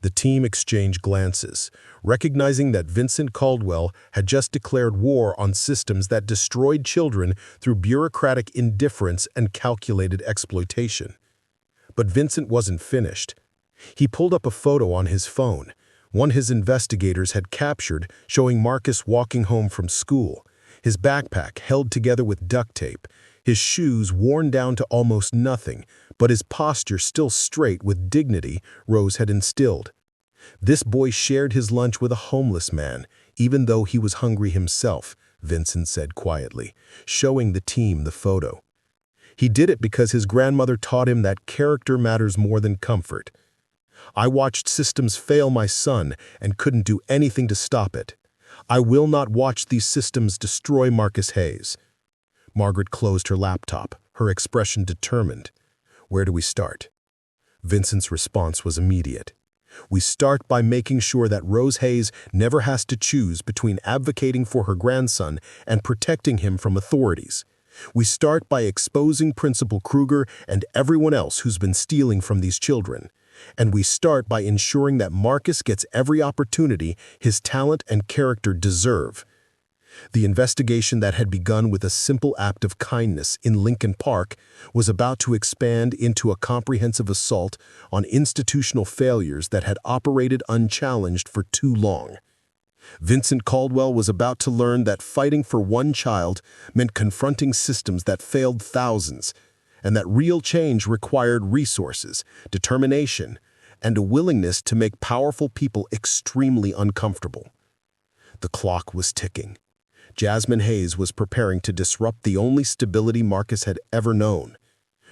The team exchanged glances, recognizing that Vincent Caldwell had just declared war on systems that destroyed children through bureaucratic indifference and calculated exploitation. But Vincent wasn't finished. He pulled up a photo on his phone, one his investigators had captured, showing Marcus walking home from school, his backpack held together with duct tape, his shoes worn down to almost nothing, but his posture still straight with dignity Rose had instilled. This boy shared his lunch with a homeless man, even though he was hungry himself, Vincent said quietly, showing the team the photo. He did it because his grandmother taught him that character matters more than comfort. "I watched systems fail my son and couldn't do anything to stop it. I will not watch these systems destroy Marcus Hayes." Margaret closed her laptop, her expression determined. "Where do we start?" Vincent's response was immediate. "We start by making sure that Rose Hayes never has to choose between advocating for her grandson and protecting him from authorities. We start by exposing Principal Kruger and everyone else who's been stealing from these children. And we start by ensuring that Marcus gets every opportunity his talent and character deserve." The investigation that had begun with a simple act of kindness in Lincoln Park was about to expand into a comprehensive assault on institutional failures that had operated unchallenged for too long. Vincent Caldwell was about to learn that fighting for one child meant confronting systems that failed thousands, and that real change required resources, determination, and a willingness to make powerful people extremely uncomfortable. The clock was ticking. Jasmine Hayes was preparing to disrupt the only stability Marcus had ever known.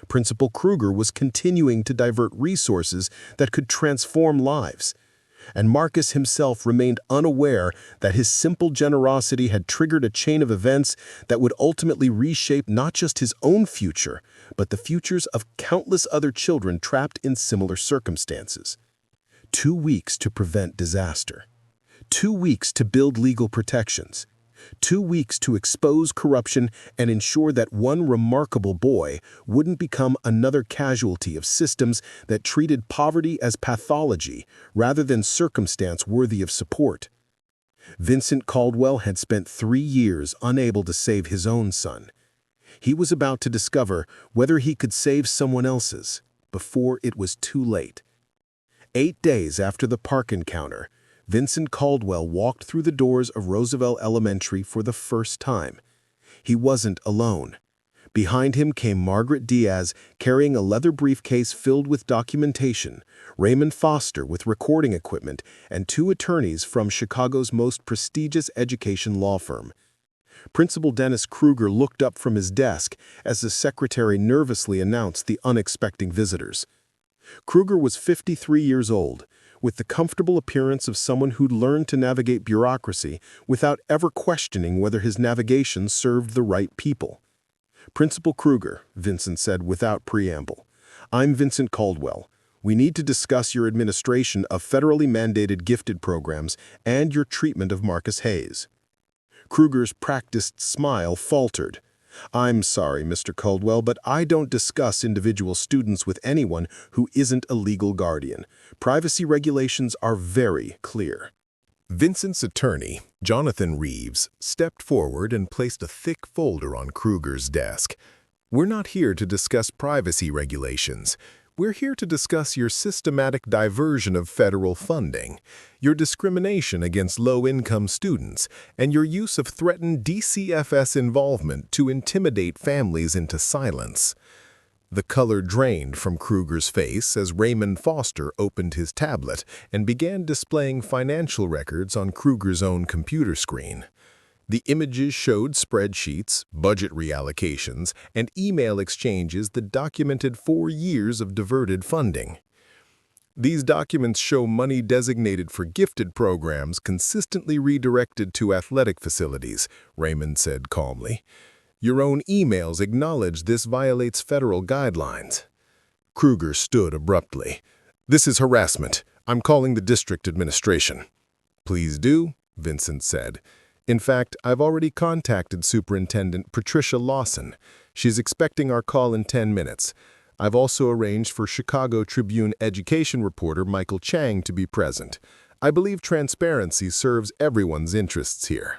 Principal Kruger was continuing to divert resources that could transform lives. And Marcus himself remained unaware that his simple generosity had triggered a chain of events that would ultimately reshape not just his own future, but the futures of countless other children trapped in similar circumstances. 2 weeks to prevent disaster. 2 weeks to build legal protections. 2 weeks to expose corruption and ensure that one remarkable boy wouldn't become another casualty of systems that treated poverty as pathology rather than circumstance worthy of support. Vincent Caldwell had spent 3 years unable to save his own son. He was about to discover whether he could save someone else's before it was too late. 8 days after the park encounter, Vincent Caldwell walked through the doors of Roosevelt Elementary for the first time. He wasn't alone. Behind him came Margaret Diaz carrying a leather briefcase filled with documentation, Raymond Foster with recording equipment, and 2 attorneys from Chicago's most prestigious education law firm. Principal Dennis Kruger looked up from his desk as the secretary nervously announced the unexpected visitors. Kruger was 53 years old, with the comfortable appearance of someone who'd learned to navigate bureaucracy without ever questioning whether his navigation served the right people. "Principal Kruger," Vincent said without preamble, "I'm Vincent Caldwell. We need to discuss your administration of federally mandated gifted programs and your treatment of Marcus Hayes." Kruger's practiced smile faltered. "I'm sorry, Mr. Caldwell, but I don't discuss individual students with anyone who isn't a legal guardian. Privacy regulations are very clear." Vincent's attorney, Jonathan Reeves, stepped forward and placed a thick folder on Kruger's desk. "We're not here to discuss privacy regulations. We're here to discuss your systematic diversion of federal funding, your discrimination against low-income students, and your use of threatened DCFS involvement to intimidate families into silence. The color drained from Kruger's face as Raymond Foster opened his tablet and began displaying financial records on Kruger's own computer screen. The images showed spreadsheets, budget reallocations, and email exchanges that documented 4 years of diverted funding. These documents show money designated for gifted programs consistently redirected to athletic facilities, Raymond said calmly. Your own emails acknowledge this violates federal guidelines. Kruger stood abruptly. This is harassment. I'm calling the district administration. Please do, Vincent said. In fact, I've already contacted Superintendent Patricia Lawson. She's expecting our call in 10 minutes. I've also arranged for Chicago Tribune education reporter Michael Chang to be present. I believe transparency serves everyone's interests here.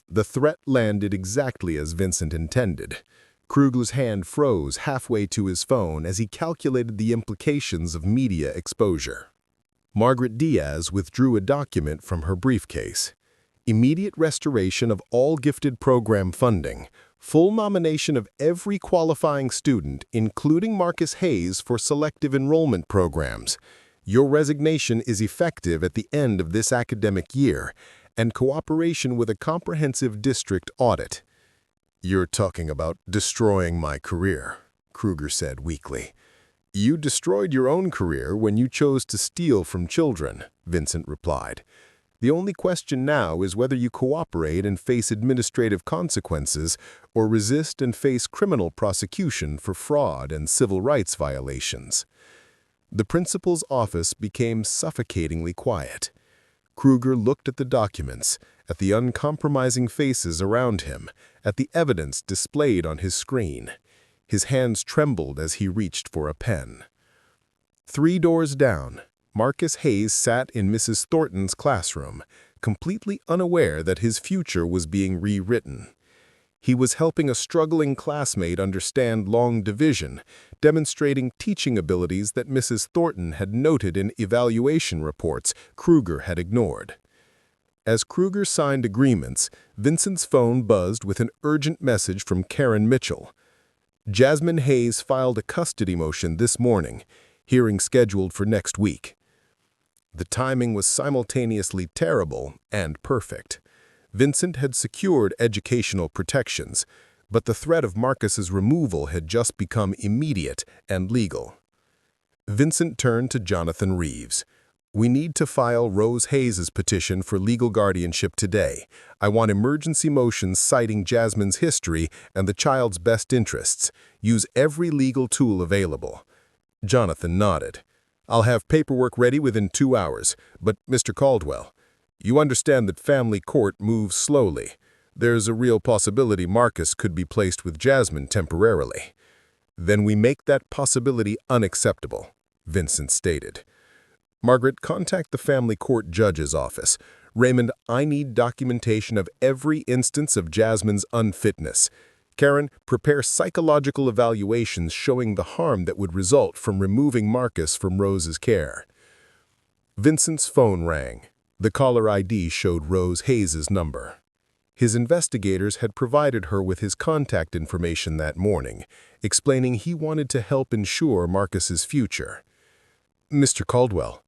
The threat landed exactly as Vincent intended. Kruger's hand froze halfway to his phone as he calculated the implications of media exposure. Margaret Diaz withdrew a document from her briefcase. Immediate restoration of all gifted program funding, full nomination of every qualifying student, including Marcus Hayes, for selective enrollment programs. Your resignation is effective at the end of this academic year, and cooperation with a comprehensive district audit. You're talking about destroying my career, Kruger said weakly. You destroyed your own career when you chose to steal from children, Vincent replied. The only question now is whether you cooperate and face administrative consequences or resist and face criminal prosecution for fraud and civil rights violations. The principal's office became suffocatingly quiet. Kruger looked at the documents, at the uncompromising faces around him, at the evidence displayed on his screen. His hands trembled as he reached for a pen. 3 doors down, Marcus Hayes sat in Mrs. Thornton's classroom, completely unaware that his future was being rewritten. He was helping a struggling classmate understand long division, demonstrating teaching abilities that Mrs. Thornton had noted in evaluation reports Kruger had ignored. As Kruger signed agreements, Vincent's phone buzzed with an urgent message from Karen Mitchell. Jasmine Hayes filed a custody motion this morning, hearing scheduled for next week. The timing was simultaneously terrible and perfect. Vincent had secured educational protections, but the threat of Marcus's removal had just become immediate and legal. Vincent turned to Jonathan Reeves. We need to file Rose Hayes' petition for legal guardianship today. I want emergency motions citing Jasmine's history and the child's best interests. Use every legal tool available. Jonathan nodded. I'll have paperwork ready within 2 hours, but Mr. Caldwell, you understand that family court moves slowly. There's a real possibility Marcus could be placed with Jasmine temporarily. Then we make that possibility unacceptable, Vincent stated. Margaret, contact the family court judge's office. Raymond, I need documentation of every instance of Jasmine's unfitness. Karen, prepare psychological evaluations showing the harm that would result from removing Marcus from Rose's care. Vincent's phone rang. The caller ID showed Rose Hayes' number. His investigators had provided her with his contact information that morning, explaining he wanted to help ensure Marcus's future. Mr. Caldwell,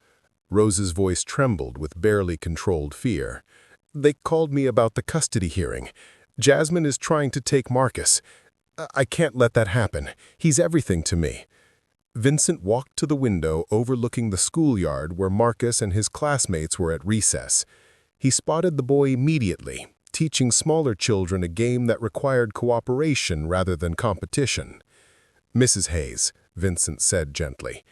Rose's voice trembled with barely controlled fear. They called me about the custody hearing. Jasmine is trying to take Marcus. I can't let that happen. He's everything to me. Vincent walked to the window overlooking the schoolyard where Marcus and his classmates were at recess. He spotted the boy immediately, teaching smaller children a game that required cooperation rather than competition. Mrs. Hayes, Vincent said gently,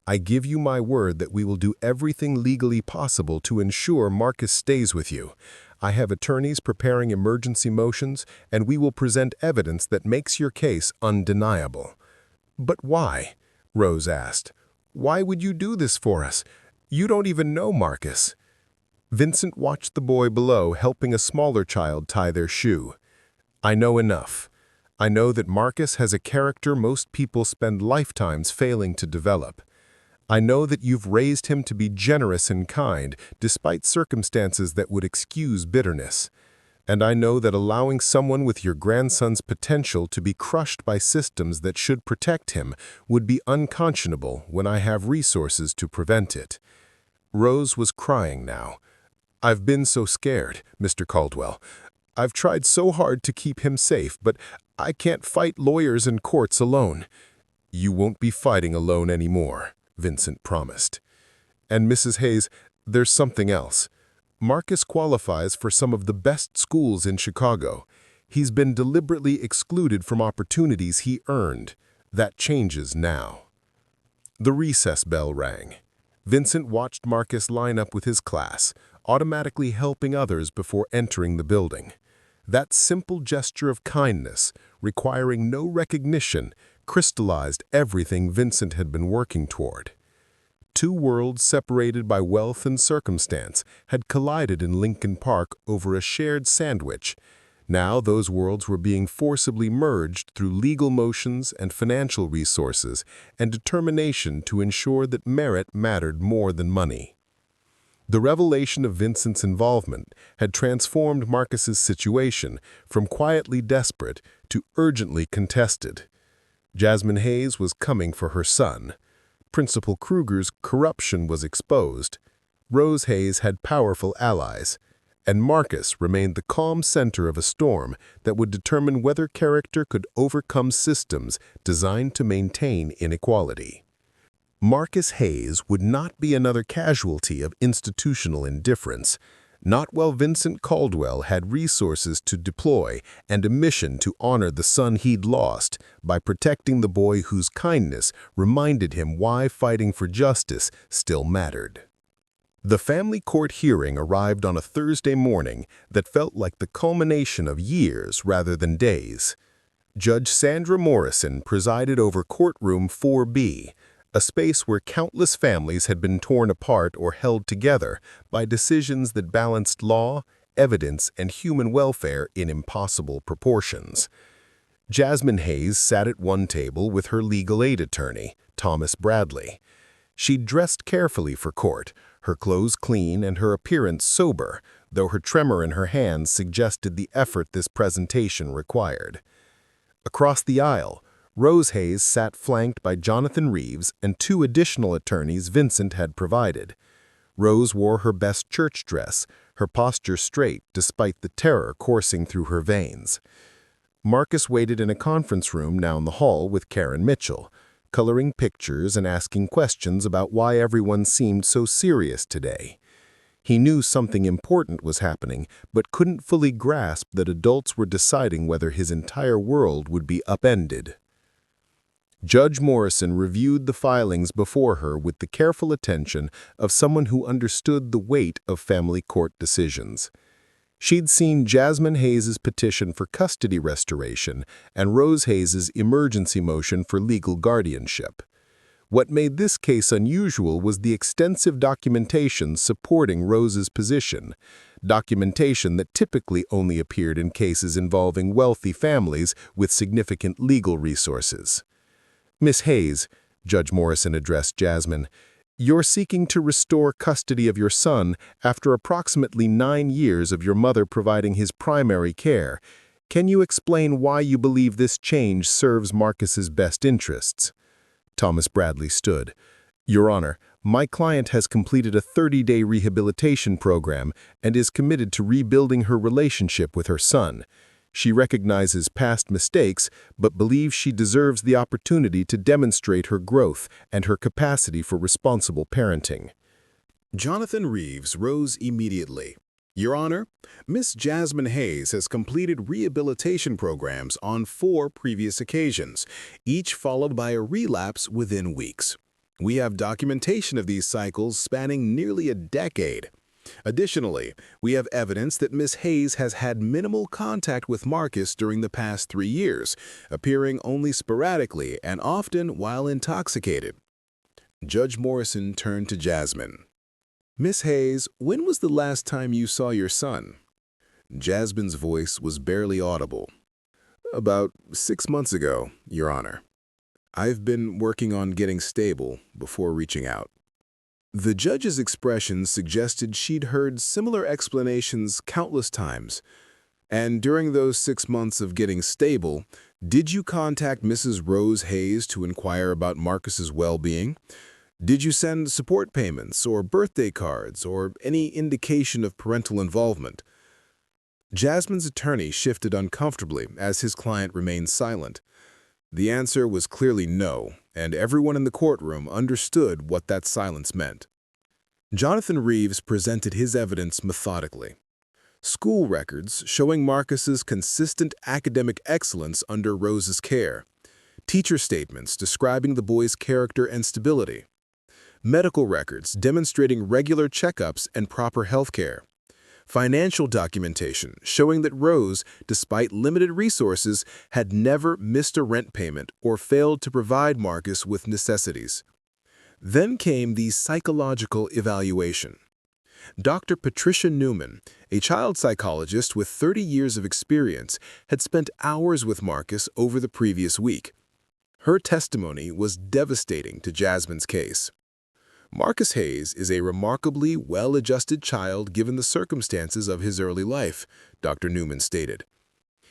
I give you my word that we will do everything legally possible to ensure Marcus stays with you. I have attorneys preparing emergency motions, and we will present evidence that makes your case undeniable. But why? Rose asked. Why would you do this for us? You don't even know Marcus. Vincent watched the boy below helping a smaller child tie their shoe. I know enough. I know that Marcus has a character most people spend lifetimes failing to develop. I know that you've raised him to be generous and kind, despite circumstances that would excuse bitterness. And I know that allowing someone with your grandson's potential to be crushed by systems that should protect him would be unconscionable when I have resources to prevent it. Rose was crying now. I've been so scared, Mr. Caldwell. I've tried so hard to keep him safe, but I can't fight lawyers and courts alone. You won't be fighting alone anymore, Vincent promised. And Mrs. Hayes, there's something else. Marcus qualifies for some of the best schools in Chicago. He's been deliberately excluded from opportunities he earned. That changes now. The recess bell rang. Vincent watched Marcus line up with his class, automatically helping others before entering the building. That simple gesture of kindness, requiring no recognition, crystallized everything Vincent had been working toward. Two worlds separated by wealth and circumstance had collided in Lincoln Park over a shared sandwich. Now those worlds were being forcibly merged through legal motions and financial resources and determination to ensure that merit mattered more than money. The revelation of Vincent's involvement had transformed Marcus's situation from quietly desperate to urgently contested. Jasmine Hayes was coming for her son. Principal Kruger's corruption was exposed. Rose Hayes had powerful allies, and Marcus remained the calm center of a storm that would determine whether character could overcome systems designed to maintain inequality. Marcus Hayes would not be another casualty of institutional indifference, not while Vincent Caldwell had resources to deploy and a mission to honor the son he'd lost by protecting the boy whose kindness reminded him why fighting for justice still mattered. The family court hearing arrived on a Thursday morning that felt like the culmination of years rather than days. Judge Sandra Morrison presided over courtroom 4B, a space where countless families had been torn apart or held together by decisions that balanced law, evidence, and human welfare in impossible proportions. Jasmine Hayes sat at one table with her legal aid attorney, Thomas Bradley. She'd dressed carefully for court, her clothes clean and her appearance sober, though her tremor in her hands suggested the effort this presentation required. Across the aisle, Rose Hayes sat flanked by Jonathan Reeves and two additional attorneys Vincent had provided. Rose wore her best church dress, her posture straight despite the terror coursing through her veins. Marcus waited in a conference room down the hall with Karen Mitchell, coloring pictures and asking questions about why everyone seemed so serious today. He knew something important was happening, but couldn't fully grasp that adults were deciding whether his entire world would be upended. Judge Morrison reviewed the filings before her with the careful attention of someone who understood the weight of family court decisions. She'd seen Jasmine Hayes' petition for custody restoration and Rose Hayes' emergency motion for legal guardianship. What made this case unusual was the extensive documentation supporting Rose's position, documentation that typically only appeared in cases involving wealthy families with significant legal resources. Miss Hayes, Judge Morrison addressed Jasmine, you're seeking to restore custody of your son after approximately 9 years of your mother providing his primary care. Can you explain why you believe this change serves Marcus's best interests? Thomas Bradley stood. Your Honor, my client has completed a 30-day rehabilitation program and is committed to rebuilding her relationship with her son. She recognizes past mistakes, but believes she deserves the opportunity to demonstrate her growth and her capacity for responsible parenting. Jonathan Reeves rose immediately. Your Honor, Miss Jasmine Hayes has completed rehabilitation programs on 4 previous occasions, each followed by a relapse within weeks. We have documentation of these cycles spanning nearly a decade. Additionally, we have evidence that Miss Hayes has had minimal contact with Marcus during the past 3 years, appearing only sporadically and often while intoxicated. Judge Morrison turned to Jasmine. Miss Hayes, when was the last time you saw your son? Jasmine's voice was barely audible. About 6 months ago, Your Honor. I've been working on getting stable before reaching out. The judge's expression suggested she'd heard similar explanations countless times. And during those 6 months of getting stable, did you contact Mrs. Rose Hayes to inquire about Marcus's well-being? Did you send support payments or birthday cards or any indication of parental involvement? Jasmine's attorney shifted uncomfortably as his client remained silent. The answer was clearly no, and everyone in the courtroom understood what that silence meant. Jonathan Reeves presented his evidence methodically. School records showing Marcus's consistent academic excellence under Rose's care. Teacher statements describing the boy's character and stability. Medical records demonstrating regular checkups and proper health care. Financial documentation showing that Rose, despite limited resources, had never missed a rent payment or failed to provide Marcus with necessities. Then came the psychological evaluation. Dr. Patricia Newman, a child psychologist with 30 years of experience, had spent hours with Marcus over the previous week. Her testimony was devastating to Jasmine's case. Marcus Hayes is a remarkably well-adjusted child given the circumstances of his early life, Dr. Newman stated.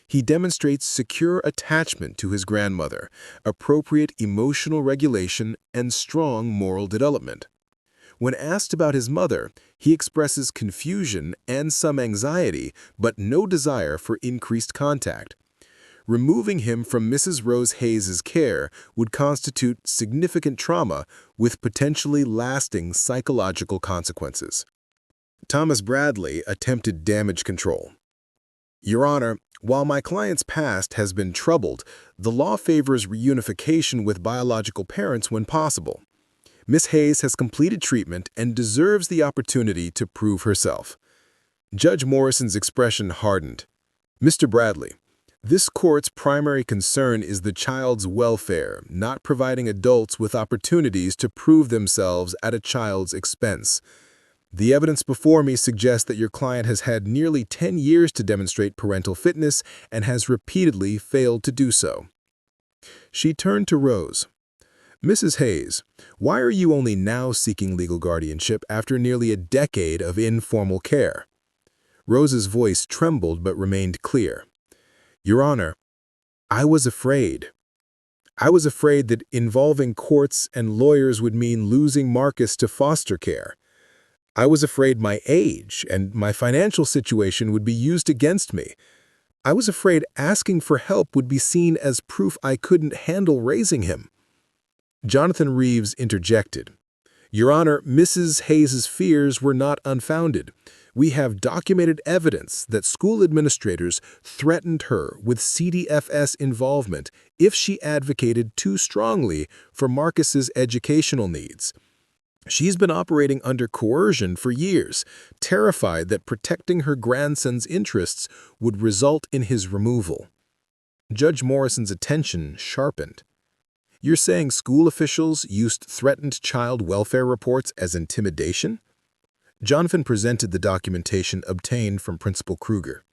He demonstrates secure attachment to his grandmother, appropriate emotional regulation, and strong moral development. When asked about his mother, he expresses confusion and some anxiety, but no desire for increased contact. Removing him from Mrs. Rose Hayes' care would constitute significant trauma with potentially lasting psychological consequences. Thomas Bradley attempted damage control. Your Honor, while my client's past has been troubled, the law favors reunification with biological parents when possible. Miss Hayes has completed treatment and deserves the opportunity to prove herself. Judge Morrison's expression hardened. Mr. Bradley, this court's primary concern is the child's welfare, not providing adults with opportunities to prove themselves at a child's expense. The evidence before me suggests that your client has had nearly 10 years to demonstrate parental fitness and has repeatedly failed to do so. She turned to Rose. Mrs. Hayes, why are you only now seeking legal guardianship after nearly a decade of informal care? Rose's voice trembled but remained clear. Your Honor, I was afraid. I was afraid that involving courts and lawyers would mean losing Marcus to foster care. I was afraid my age and my financial situation would be used against me. I was afraid asking for help would be seen as proof I couldn't handle raising him. Jonathan Reeves interjected. Your Honor, Mrs. Hayes' fears were not unfounded. We have documented evidence that school administrators threatened her with CDFS involvement if she advocated too strongly for Marcus's educational needs. She's been operating under coercion for years, terrified that protecting her grandson's interests would result in his removal. Judge Morrison's attention sharpened. You're saying school officials used threatened child welfare reports as intimidation? Jonathan presented the documentation obtained from Principal Kruger.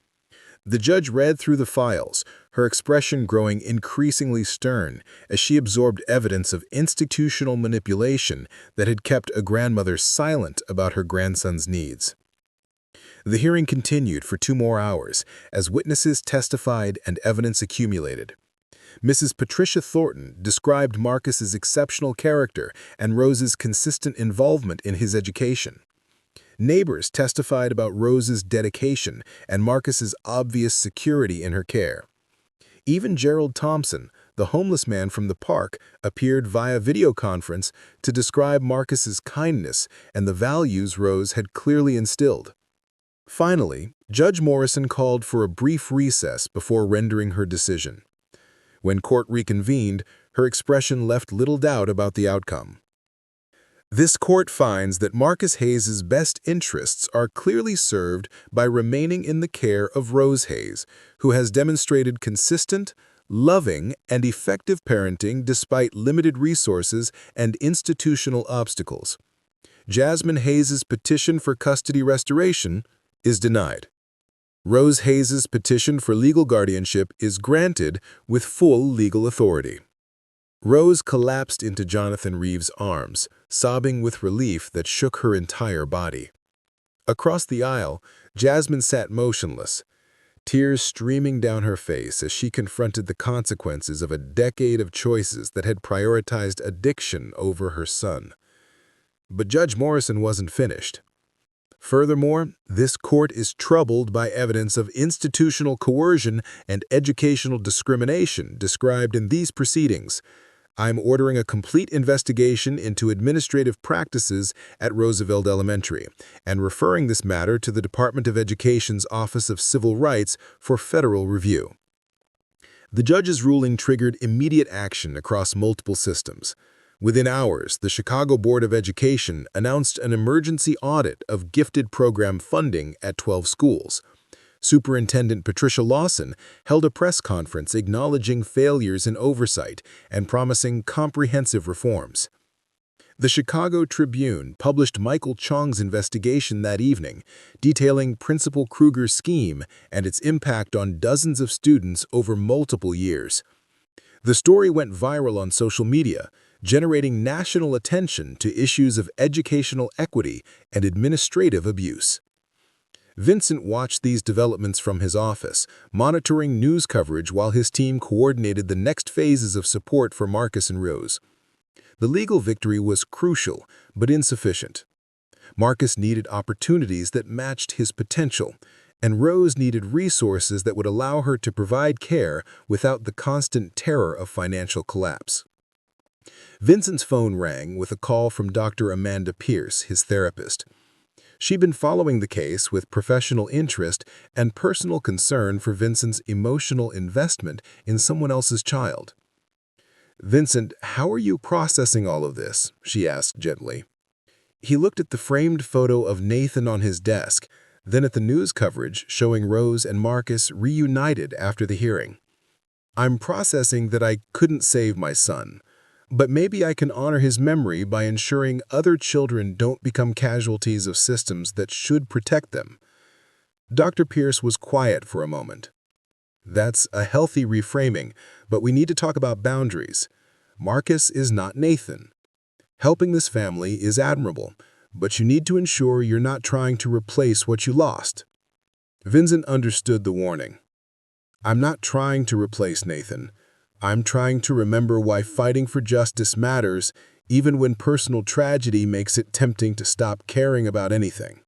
The judge read through the files, her expression growing increasingly stern as she absorbed evidence of institutional manipulation that had kept a grandmother silent about her grandson's needs. The hearing continued for 2 more hours as witnesses testified and evidence accumulated. Mrs. Patricia Thornton described Marcus's exceptional character and Rose's consistent involvement in his education. Neighbors testified about Rose's dedication and Marcus's obvious security in her care. Even Gerald Thompson, the homeless man from the park, appeared via video conference to describe Marcus's kindness and the values Rose had clearly instilled. Finally, Judge Morrison called for a brief recess before rendering her decision. When court reconvened, her expression left little doubt about the outcome. This court finds that Marcus Hayes' best interests are clearly served by remaining in the care of Rose Hayes, who has demonstrated consistent, loving, and effective parenting despite limited resources and institutional obstacles. Jasmine Hayes' petition for custody restoration is denied. Rose Hayes's petition for legal guardianship is granted with full legal authority. Rose collapsed into Jonathan Reeves' arms, sobbing with relief that shook her entire body. Across the aisle, Jasmine sat motionless, tears streaming down her face as she confronted the consequences of a decade of choices that had prioritized addiction over her son. But Judge Morrison wasn't finished. Furthermore, this court is troubled by evidence of institutional coercion and educational discrimination described in these proceedings. I'm ordering a complete investigation into administrative practices at Roosevelt Elementary and referring this matter to the Department of Education's Office of Civil Rights for federal review. The judge's ruling triggered immediate action across multiple systems. Within hours, the Chicago Board of Education announced an emergency audit of gifted program funding at 12 schools. Superintendent Patricia Lawson held a press conference acknowledging failures in oversight and promising comprehensive reforms. The Chicago Tribune published Michael Chong's investigation that evening, detailing Principal Kruger's scheme and its impact on dozens of students over multiple years. The story went viral on social media, generating national attention to issues of educational equity and administrative abuse. Vincent watched these developments from his office, monitoring news coverage while his team coordinated the next phases of support for Marcus and Rose. The legal victory was crucial, but insufficient. Marcus needed opportunities that matched his potential, and Rose needed resources that would allow her to provide care without the constant terror of financial collapse. Vincent's phone rang with a call from Dr. Amanda Pierce, his therapist. She'd been following the case with professional interest and personal concern for Vincent's emotional investment in someone else's child. "Vincent, how are you processing all of this?" she asked gently. He looked at the framed photo of Nathan on his desk, then at the news coverage showing Rose and Marcus reunited after the hearing. "I'm processing that I couldn't save my son. But maybe I can honor his memory by ensuring other children don't become casualties of systems that should protect them." Dr. Pierce was quiet for a moment. "That's a healthy reframing, but we need to talk about boundaries. Marcus is not Nathan. Helping this family is admirable, but you need to ensure you're not trying to replace what you lost." Vincent understood the warning. "I'm not trying to replace Nathan. I'm trying to remember why fighting for justice matters, even when personal tragedy makes it tempting to stop caring about anything."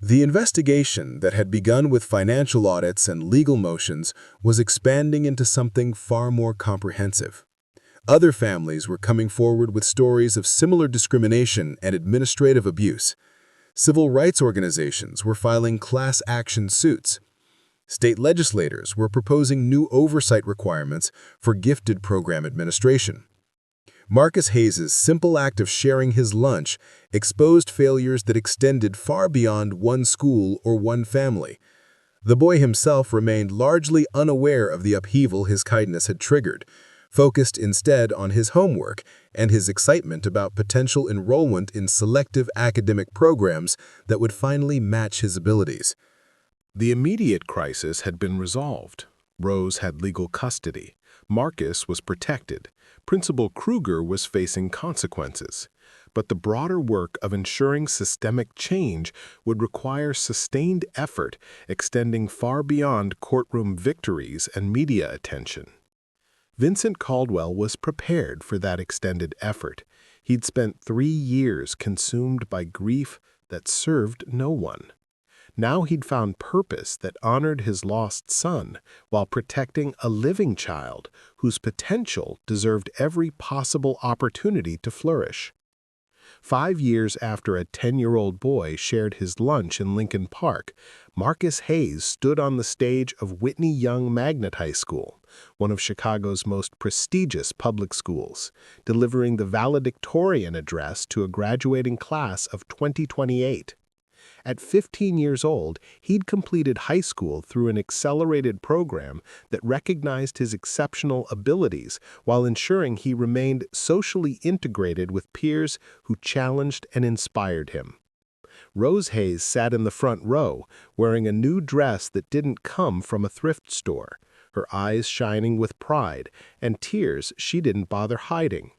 The investigation that had begun with financial audits and legal motions was expanding into something far more comprehensive. Other families were coming forward with stories of similar discrimination and administrative abuse. Civil rights organizations were filing class action suits. State legislators were proposing new oversight requirements for gifted program administration. Marcus Hayes's simple act of sharing his lunch exposed failures that extended far beyond one school or one family. The boy himself remained largely unaware of the upheaval his kindness had triggered, focused instead on his homework and his excitement about potential enrollment in selective academic programs that would finally match his abilities. The immediate crisis had been resolved. Rose had legal custody. Marcus was protected. Principal Kruger was facing consequences. But the broader work of ensuring systemic change would require sustained effort, extending far beyond courtroom victories and media attention. Vincent Caldwell was prepared for that extended effort. He'd spent 3 years consumed by grief that served no one. Now he'd found purpose that honored his lost son while protecting a living child whose potential deserved every possible opportunity to flourish. 5 years after a 10-year-old boy shared his lunch in Lincoln Park, Marcus Hayes stood on the stage of Whitney Young Magnet High School, one of Chicago's most prestigious public schools, delivering the valedictorian address to a graduating class of 2028. At 15 years old, he'd completed high school through an accelerated program that recognized his exceptional abilities while ensuring he remained socially integrated with peers who challenged and inspired him. Rose Hayes sat in the front row, wearing a new dress that didn't come from a thrift store, her eyes shining with pride and tears she didn't bother hiding.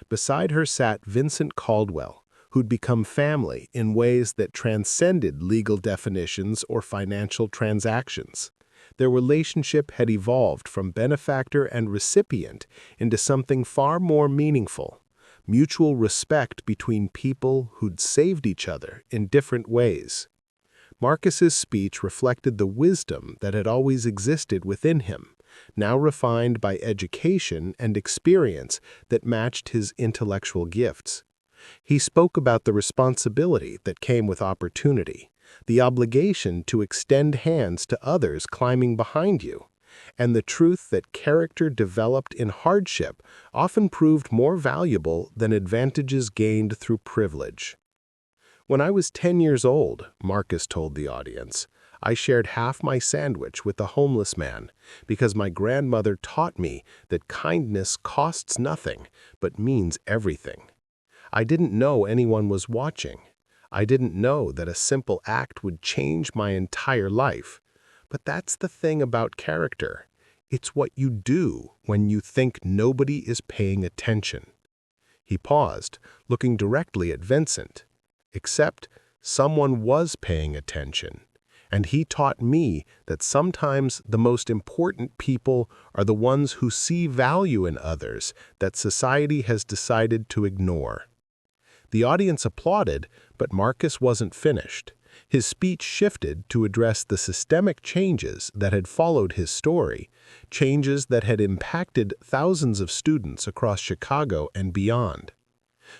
Beside her sat Vincent Caldwell, who'd become family in ways that transcended legal definitions or financial transactions. Their relationship had evolved from benefactor and recipient into something far more meaningful: mutual respect between people who'd saved each other in different ways. Marcus's speech reflected the wisdom that had always existed within him, now refined by education and experience that matched his intellectual gifts. He spoke about the responsibility that came with opportunity, the obligation to extend hands to others climbing behind you, and the truth that character developed in hardship often proved more valuable than advantages gained through privilege. When I was 10 years old, Marcus told the audience, I shared half my sandwich with a homeless man because my grandmother taught me that kindness costs nothing but means everything. I didn't know anyone was watching. I didn't know that a simple act would change my entire life. But that's the thing about character. It's what you do when you think nobody is paying attention. He paused, looking directly at Vincent. Except someone was paying attention, and he taught me that sometimes the most important people are the ones who see value in others that society has decided to ignore. The audience applauded, but Marcus wasn't finished. His speech shifted to address the systemic changes that had followed his story, changes that had impacted thousands of students across Chicago and beyond.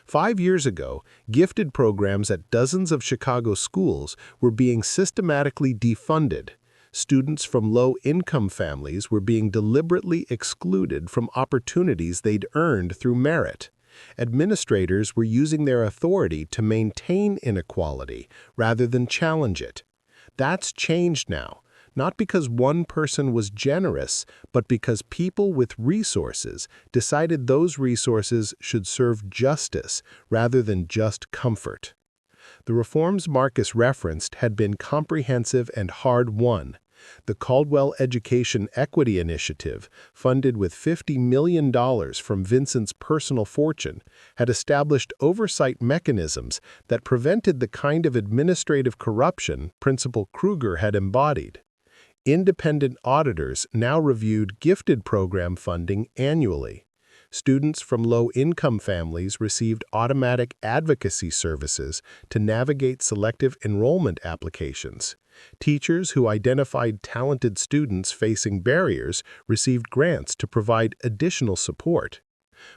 5 years ago, gifted programs at dozens of Chicago schools were being systematically defunded. Students from low-income families were being deliberately excluded from opportunities they'd earned through merit. Administrators were using their authority to maintain inequality rather than challenge it. That's changed now, not because one person was generous, but because people with resources decided those resources should serve justice rather than just comfort. The reforms Marcus referenced had been comprehensive and hard-won. The Caldwell Education Equity Initiative, funded with $50 million from Vincent's personal fortune, had established oversight mechanisms that prevented the kind of administrative corruption Principal Kruger had embodied. Independent auditors now reviewed gifted program funding annually. Students from low-income families received automatic advocacy services to navigate selective enrollment applications. Teachers who identified talented students facing barriers received grants to provide additional support.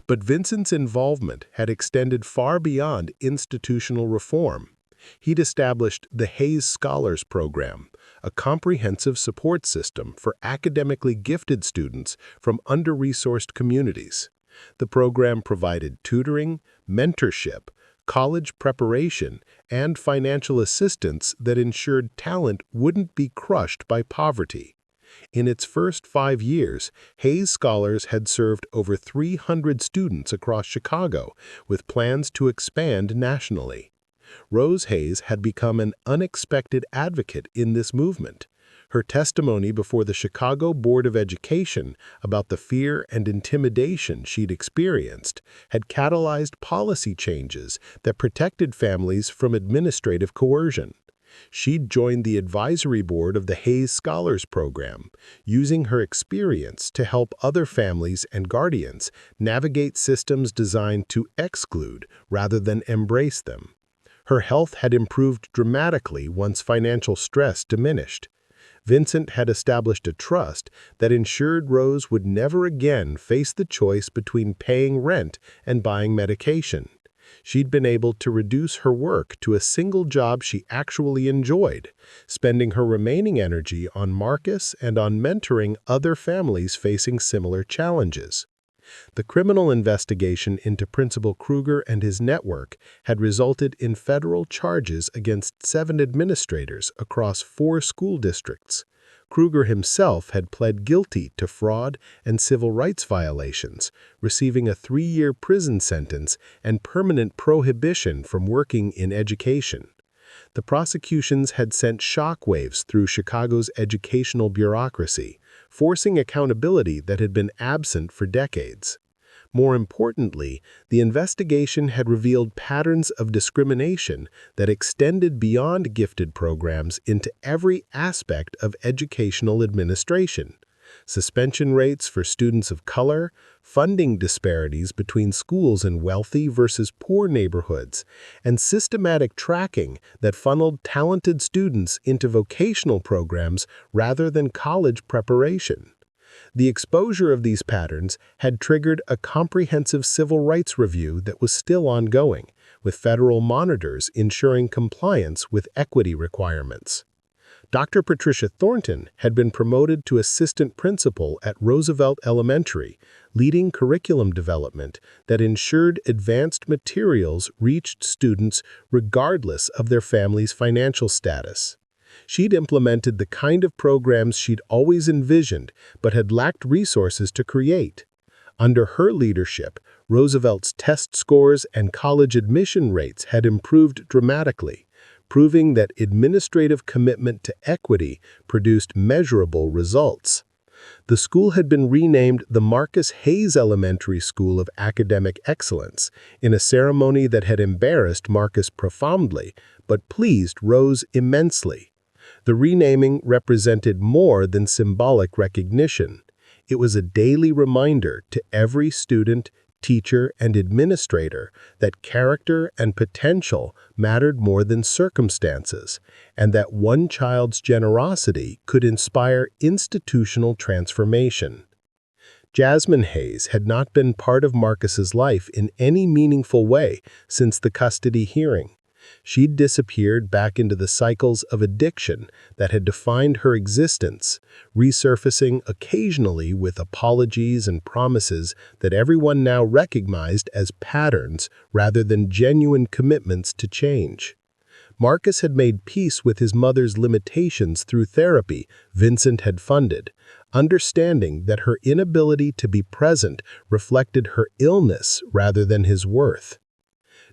But Vincent's involvement had extended far beyond institutional reform. He'd established the Hayes Scholars Program, a comprehensive support system for academically gifted students from under-resourced communities. The program provided tutoring, mentorship, college preparation, and financial assistance that ensured talent wouldn't be crushed by poverty. In its first 5 years, Hayes Scholars had served over 300 students across Chicago, with plans to expand nationally. Rose Hayes had become an unexpected advocate in this movement. Her testimony before the Chicago Board of Education about the fear and intimidation she'd experienced had catalyzed policy changes that protected families from administrative coercion. She'd joined the advisory board of the Hayes Scholars Program, using her experience to help other families and guardians navigate systems designed to exclude rather than embrace them. Her health had improved dramatically once financial stress diminished. Vincent had established a trust that ensured Rose would never again face the choice between paying rent and buying medication. She'd been able to reduce her work to a single job she actually enjoyed, spending her remaining energy on Marcus and on mentoring other families facing similar challenges. The criminal investigation into Principal Kruger and his network had resulted in federal charges against 7 administrators across 4 school districts. Kruger himself had pled guilty to fraud and civil rights violations, receiving a 3-year prison sentence and permanent prohibition from working in education. The prosecutions had sent shockwaves through Chicago's educational bureaucracy, forcing accountability that had been absent for decades. More importantly, the investigation had revealed patterns of discrimination that extended beyond gifted programs into every aspect of educational administration. Suspension rates for students of color, funding disparities between schools in wealthy versus poor neighborhoods, and systematic tracking that funneled talented students into vocational programs rather than college preparation. The exposure of these patterns had triggered a comprehensive civil rights review that was still ongoing, with federal monitors ensuring compliance with equity requirements. Dr. Patricia Thornton had been promoted to assistant principal at Roosevelt Elementary, leading curriculum development that ensured advanced materials reached students regardless of their family's financial status. She'd implemented the kind of programs she'd always envisioned but had lacked resources to create. Under her leadership, Roosevelt's test scores and college admission rates had improved dramatically, proving that administrative commitment to equity produced measurable results. The school had been renamed the Marcus Hayes Elementary School of Academic Excellence in a ceremony that had embarrassed Marcus profoundly but pleased Rose immensely. The renaming represented more than symbolic recognition. It was a daily reminder to every student, teacher, and administrator that character and potential mattered more than circumstances, and that one child's generosity could inspire institutional transformation. Jasmine Hayes had not been part of Marcus's life in any meaningful way since the custody hearing. She'd disappeared back into the cycles of addiction that had defined her existence, resurfacing occasionally with apologies and promises that everyone now recognized as patterns rather than genuine commitments to change. Marcus had made peace with his mother's limitations through therapy Vincent had funded, understanding that her inability to be present reflected her illness rather than his worth.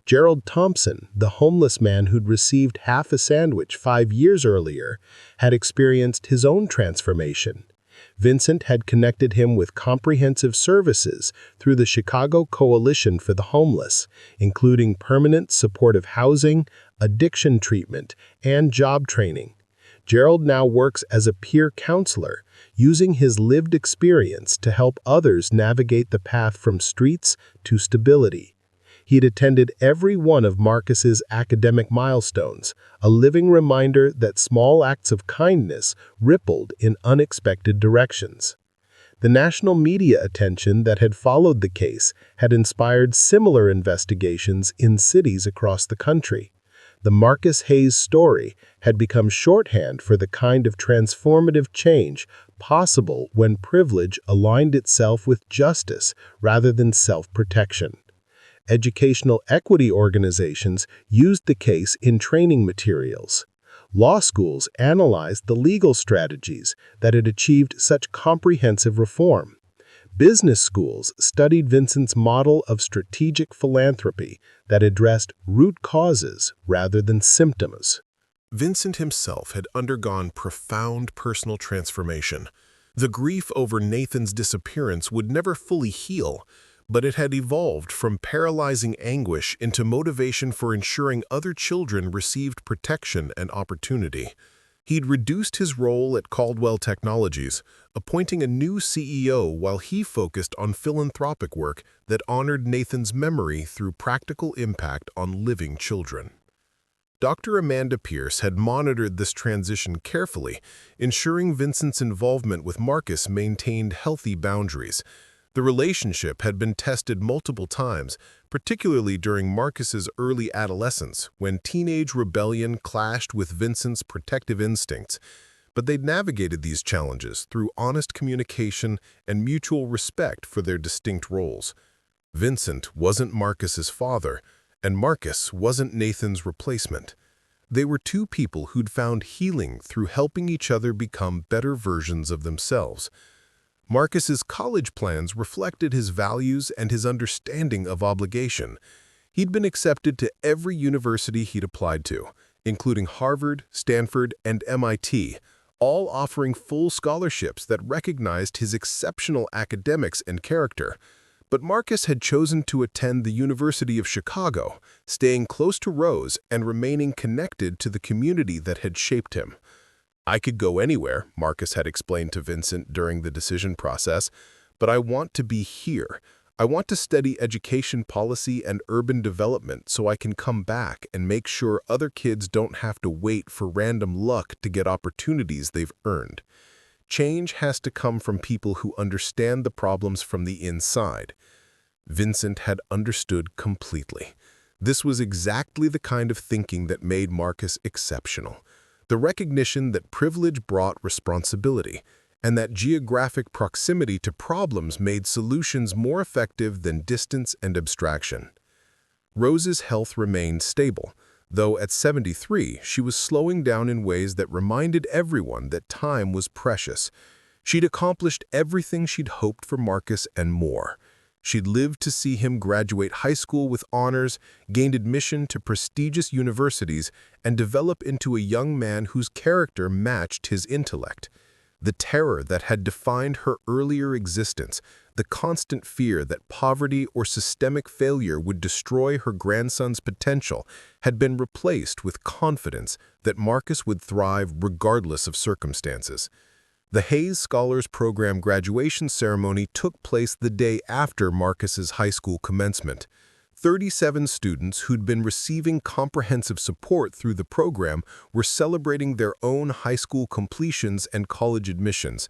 Gerald Thompson, the homeless man who'd received half a sandwich 5 years earlier, had experienced his own transformation. Vincent had connected him with comprehensive services through the Chicago Coalition for the Homeless, including permanent supportive housing, addiction treatment, and job training. Gerald now works as a peer counselor, using his lived experience to help others navigate the path from streets to stability. He'd attended every one of Marcus's academic milestones, a living reminder that small acts of kindness rippled in unexpected directions. The national media attention that had followed the case had inspired similar investigations in cities across the country. The Marcus Hayes story had become shorthand for the kind of transformative change possible when privilege aligned itself with justice rather than self-protection. Educational equity organizations used the case in training materials. Law schools analyzed the legal strategies that had achieved such comprehensive reform. Business schools studied Vincent's model of strategic philanthropy that addressed root causes rather than symptoms. Vincent himself had undergone profound personal transformation. The grief over Nathan's disappearance would never fully heal, but it had evolved from paralyzing anguish into motivation for ensuring other children received protection and opportunity. He'd reduced his role at Caldwell Technologies, appointing a new CEO while he focused on philanthropic work that honored Nathan's memory through practical impact on living children. Dr. Amanda Pierce had monitored this transition carefully, ensuring Vincent's involvement with Marcus maintained healthy boundaries. The relationship had been tested multiple times, particularly during Marcus's early adolescence, when teenage rebellion clashed with Vincent's protective instincts. But they'd navigated these challenges through honest communication and mutual respect for their distinct roles. Vincent wasn't Marcus's father, and Marcus wasn't Nathan's replacement. They were two people who'd found healing through helping each other become better versions of themselves. Marcus's college plans reflected his values and his understanding of obligation. He'd been accepted to every university he'd applied to, including Harvard, Stanford, and MIT, all offering full scholarships that recognized his exceptional academics and character. But Marcus had chosen to attend the University of Chicago, staying close to Rose and remaining connected to the community that had shaped him. "I could go anywhere," Marcus had explained to Vincent during the decision process, "but I want to be here. I want to study education policy and urban development so I can come back and make sure other kids don't have to wait for random luck to get opportunities they've earned." Change has to come from people who understand the problems from the inside. Vincent had understood completely. This was exactly the kind of thinking that made Marcus exceptional. The recognition that privilege brought responsibility, and that geographic proximity to problems made solutions more effective than distance and abstraction. Rose's health remained stable, though at 73 she was slowing down in ways that reminded everyone that time was precious. She'd accomplished everything she'd hoped for Marcus and more. She'd lived to see him graduate high school with honors, gained admission to prestigious universities, and develop into a young man whose character matched his intellect. The terror that had defined her earlier existence, the constant fear that poverty or systemic failure would destroy her grandson's potential, had been replaced with confidence that Marcus would thrive regardless of circumstances. The Hayes Scholars Program graduation ceremony took place the day after Marcus's high school commencement. 37 students who'd been receiving comprehensive support through the program were celebrating their own high school completions and college admissions.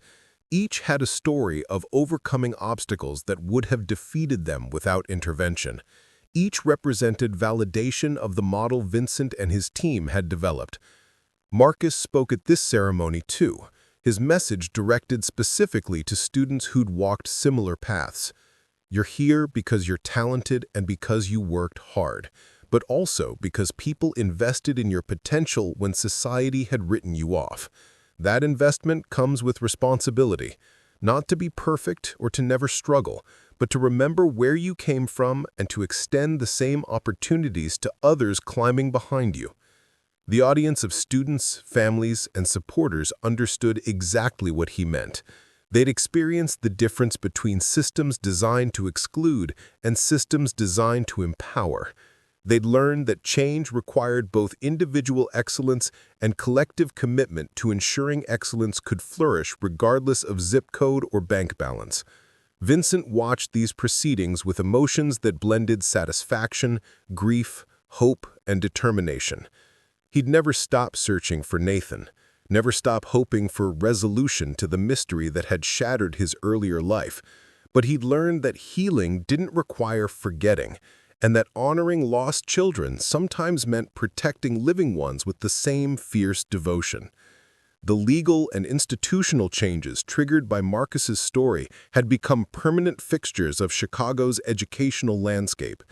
Each had a story of overcoming obstacles that would have defeated them without intervention. Each represented validation of the model Vincent and his team had developed. Marcus spoke at this ceremony too, his message directed specifically to students who'd walked similar paths. "You're here because you're talented and because you worked hard, but also because people invested in your potential when society had written you off. That investment comes with responsibility, not to be perfect or to never struggle, but to remember where you came from and to extend the same opportunities to others climbing behind you." The audience of students, families, and supporters understood exactly what he meant. They'd experienced the difference between systems designed to exclude and systems designed to empower. They'd learned that change required both individual excellence and collective commitment to ensuring excellence could flourish regardless of zip code or bank balance. Vincent watched these proceedings with emotions that blended satisfaction, grief, hope, and determination. He'd never stopped searching for Nathan, never stopped hoping for resolution to the mystery that had shattered his earlier life, but he'd learned that healing didn't require forgetting, and that honoring lost children sometimes meant protecting living ones with the same fierce devotion. The legal and institutional changes triggered by Marcus's story had become permanent fixtures of Chicago's educational landscape.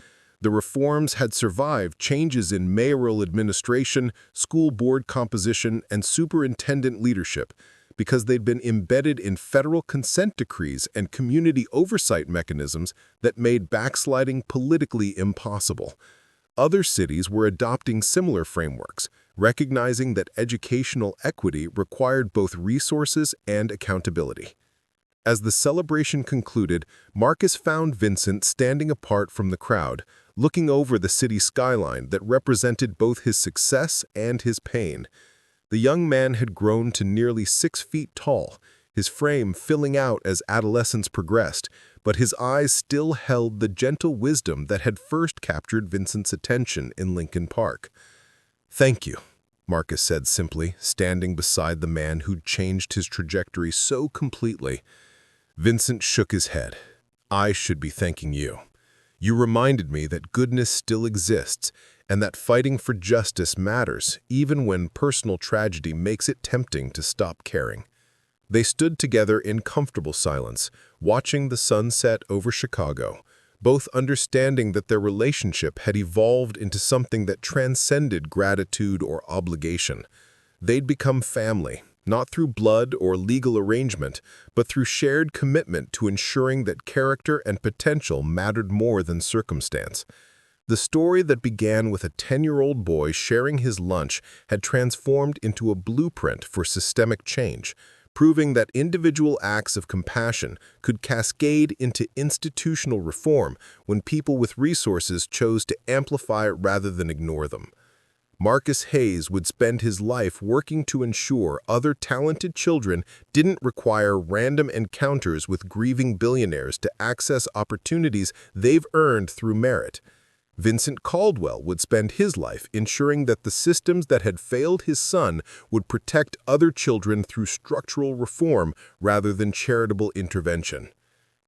The reforms had survived changes in mayoral administration, school board composition, and superintendent leadership because they'd been embedded in federal consent decrees and community oversight mechanisms that made backsliding politically impossible. Other cities were adopting similar frameworks, recognizing that educational equity required both resources and accountability. As the celebration concluded, Marcus found Vincent standing apart from the crowd, looking over the city skyline that represented both his success and his pain. The young man had grown to nearly 6 feet tall, his frame filling out as adolescence progressed, but his eyes still held the gentle wisdom that had first captured Vincent's attention in Lincoln Park. "Thank you," Marcus said simply, standing beside the man who'd changed his trajectory so completely. Vincent shook his head. "I should be thanking you. You reminded me that goodness still exists and that fighting for justice matters even when personal tragedy makes it tempting to stop caring." They stood together in comfortable silence, watching the sun set over Chicago, both understanding that their relationship had evolved into something that transcended gratitude or obligation. They'd become family, not through blood or legal arrangement, but through shared commitment to ensuring that character and potential mattered more than circumstance. The story that began with a 10-year-old boy sharing his lunch had transformed into a blueprint for systemic change, proving that individual acts of compassion could cascade into institutional reform when people with resources chose to amplify it rather than ignore them. Marcus Hayes would spend his life working to ensure other talented children didn't require random encounters with grieving billionaires to access opportunities they've earned through merit. Vincent Caldwell would spend his life ensuring that the systems that had failed his son would protect other children through structural reform rather than charitable intervention.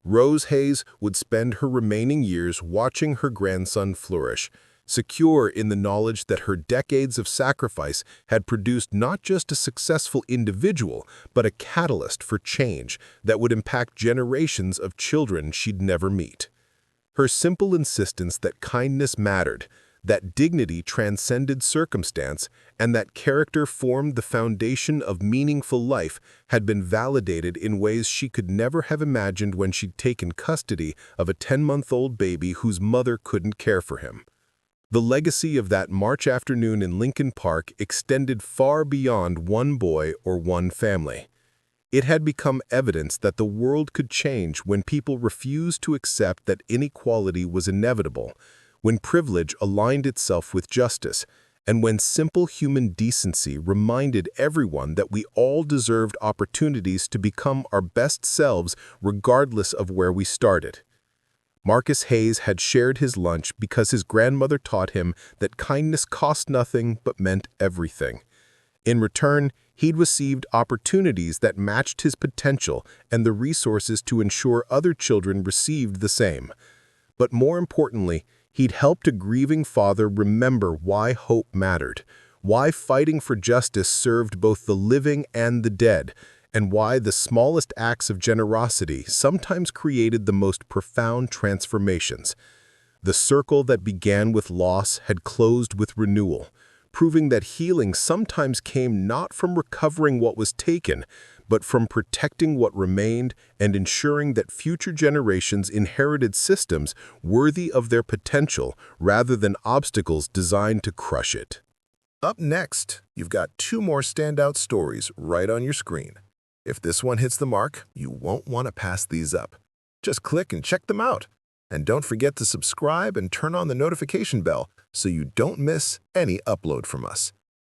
Rose Hayes would spend her remaining years watching her grandson flourish, secure in the knowledge that her decades of sacrifice had produced not just a successful individual, but a catalyst for change that would impact generations of children she'd never meet. Her simple insistence that kindness mattered, that dignity transcended circumstance, and that character formed the foundation of meaningful life had been validated in ways she could never have imagined when she'd taken custody of a 10-month-old baby whose mother couldn't care for him. The legacy of that March afternoon in Lincoln Park extended far beyond one boy or one family. It had become evidence that the world could change when people refused to accept that inequality was inevitable, when privilege aligned itself with justice, and when simple human decency reminded everyone that we all deserved opportunities to become our best selves regardless of where we started. Marcus Hayes had shared his lunch because his grandmother taught him that kindness cost nothing but meant everything. In return, he'd received opportunities that matched his potential and the resources to ensure other children received the same. But more importantly, he'd helped a grieving father remember why hope mattered, why fighting for justice served both the living and the dead, and why the smallest acts of generosity sometimes created the most profound transformations. The circle that began with loss had closed with renewal, proving that healing sometimes came not from recovering what was taken, but from protecting what remained and ensuring that future generations inherited systems worthy of their potential rather than obstacles designed to crush it. Up next, you've got 2 more standout stories right on your screen. If this one hits the mark, you won't want to pass these up. Just click and check them out. And don't forget to subscribe and turn on the notification bell so you don't miss any upload from us.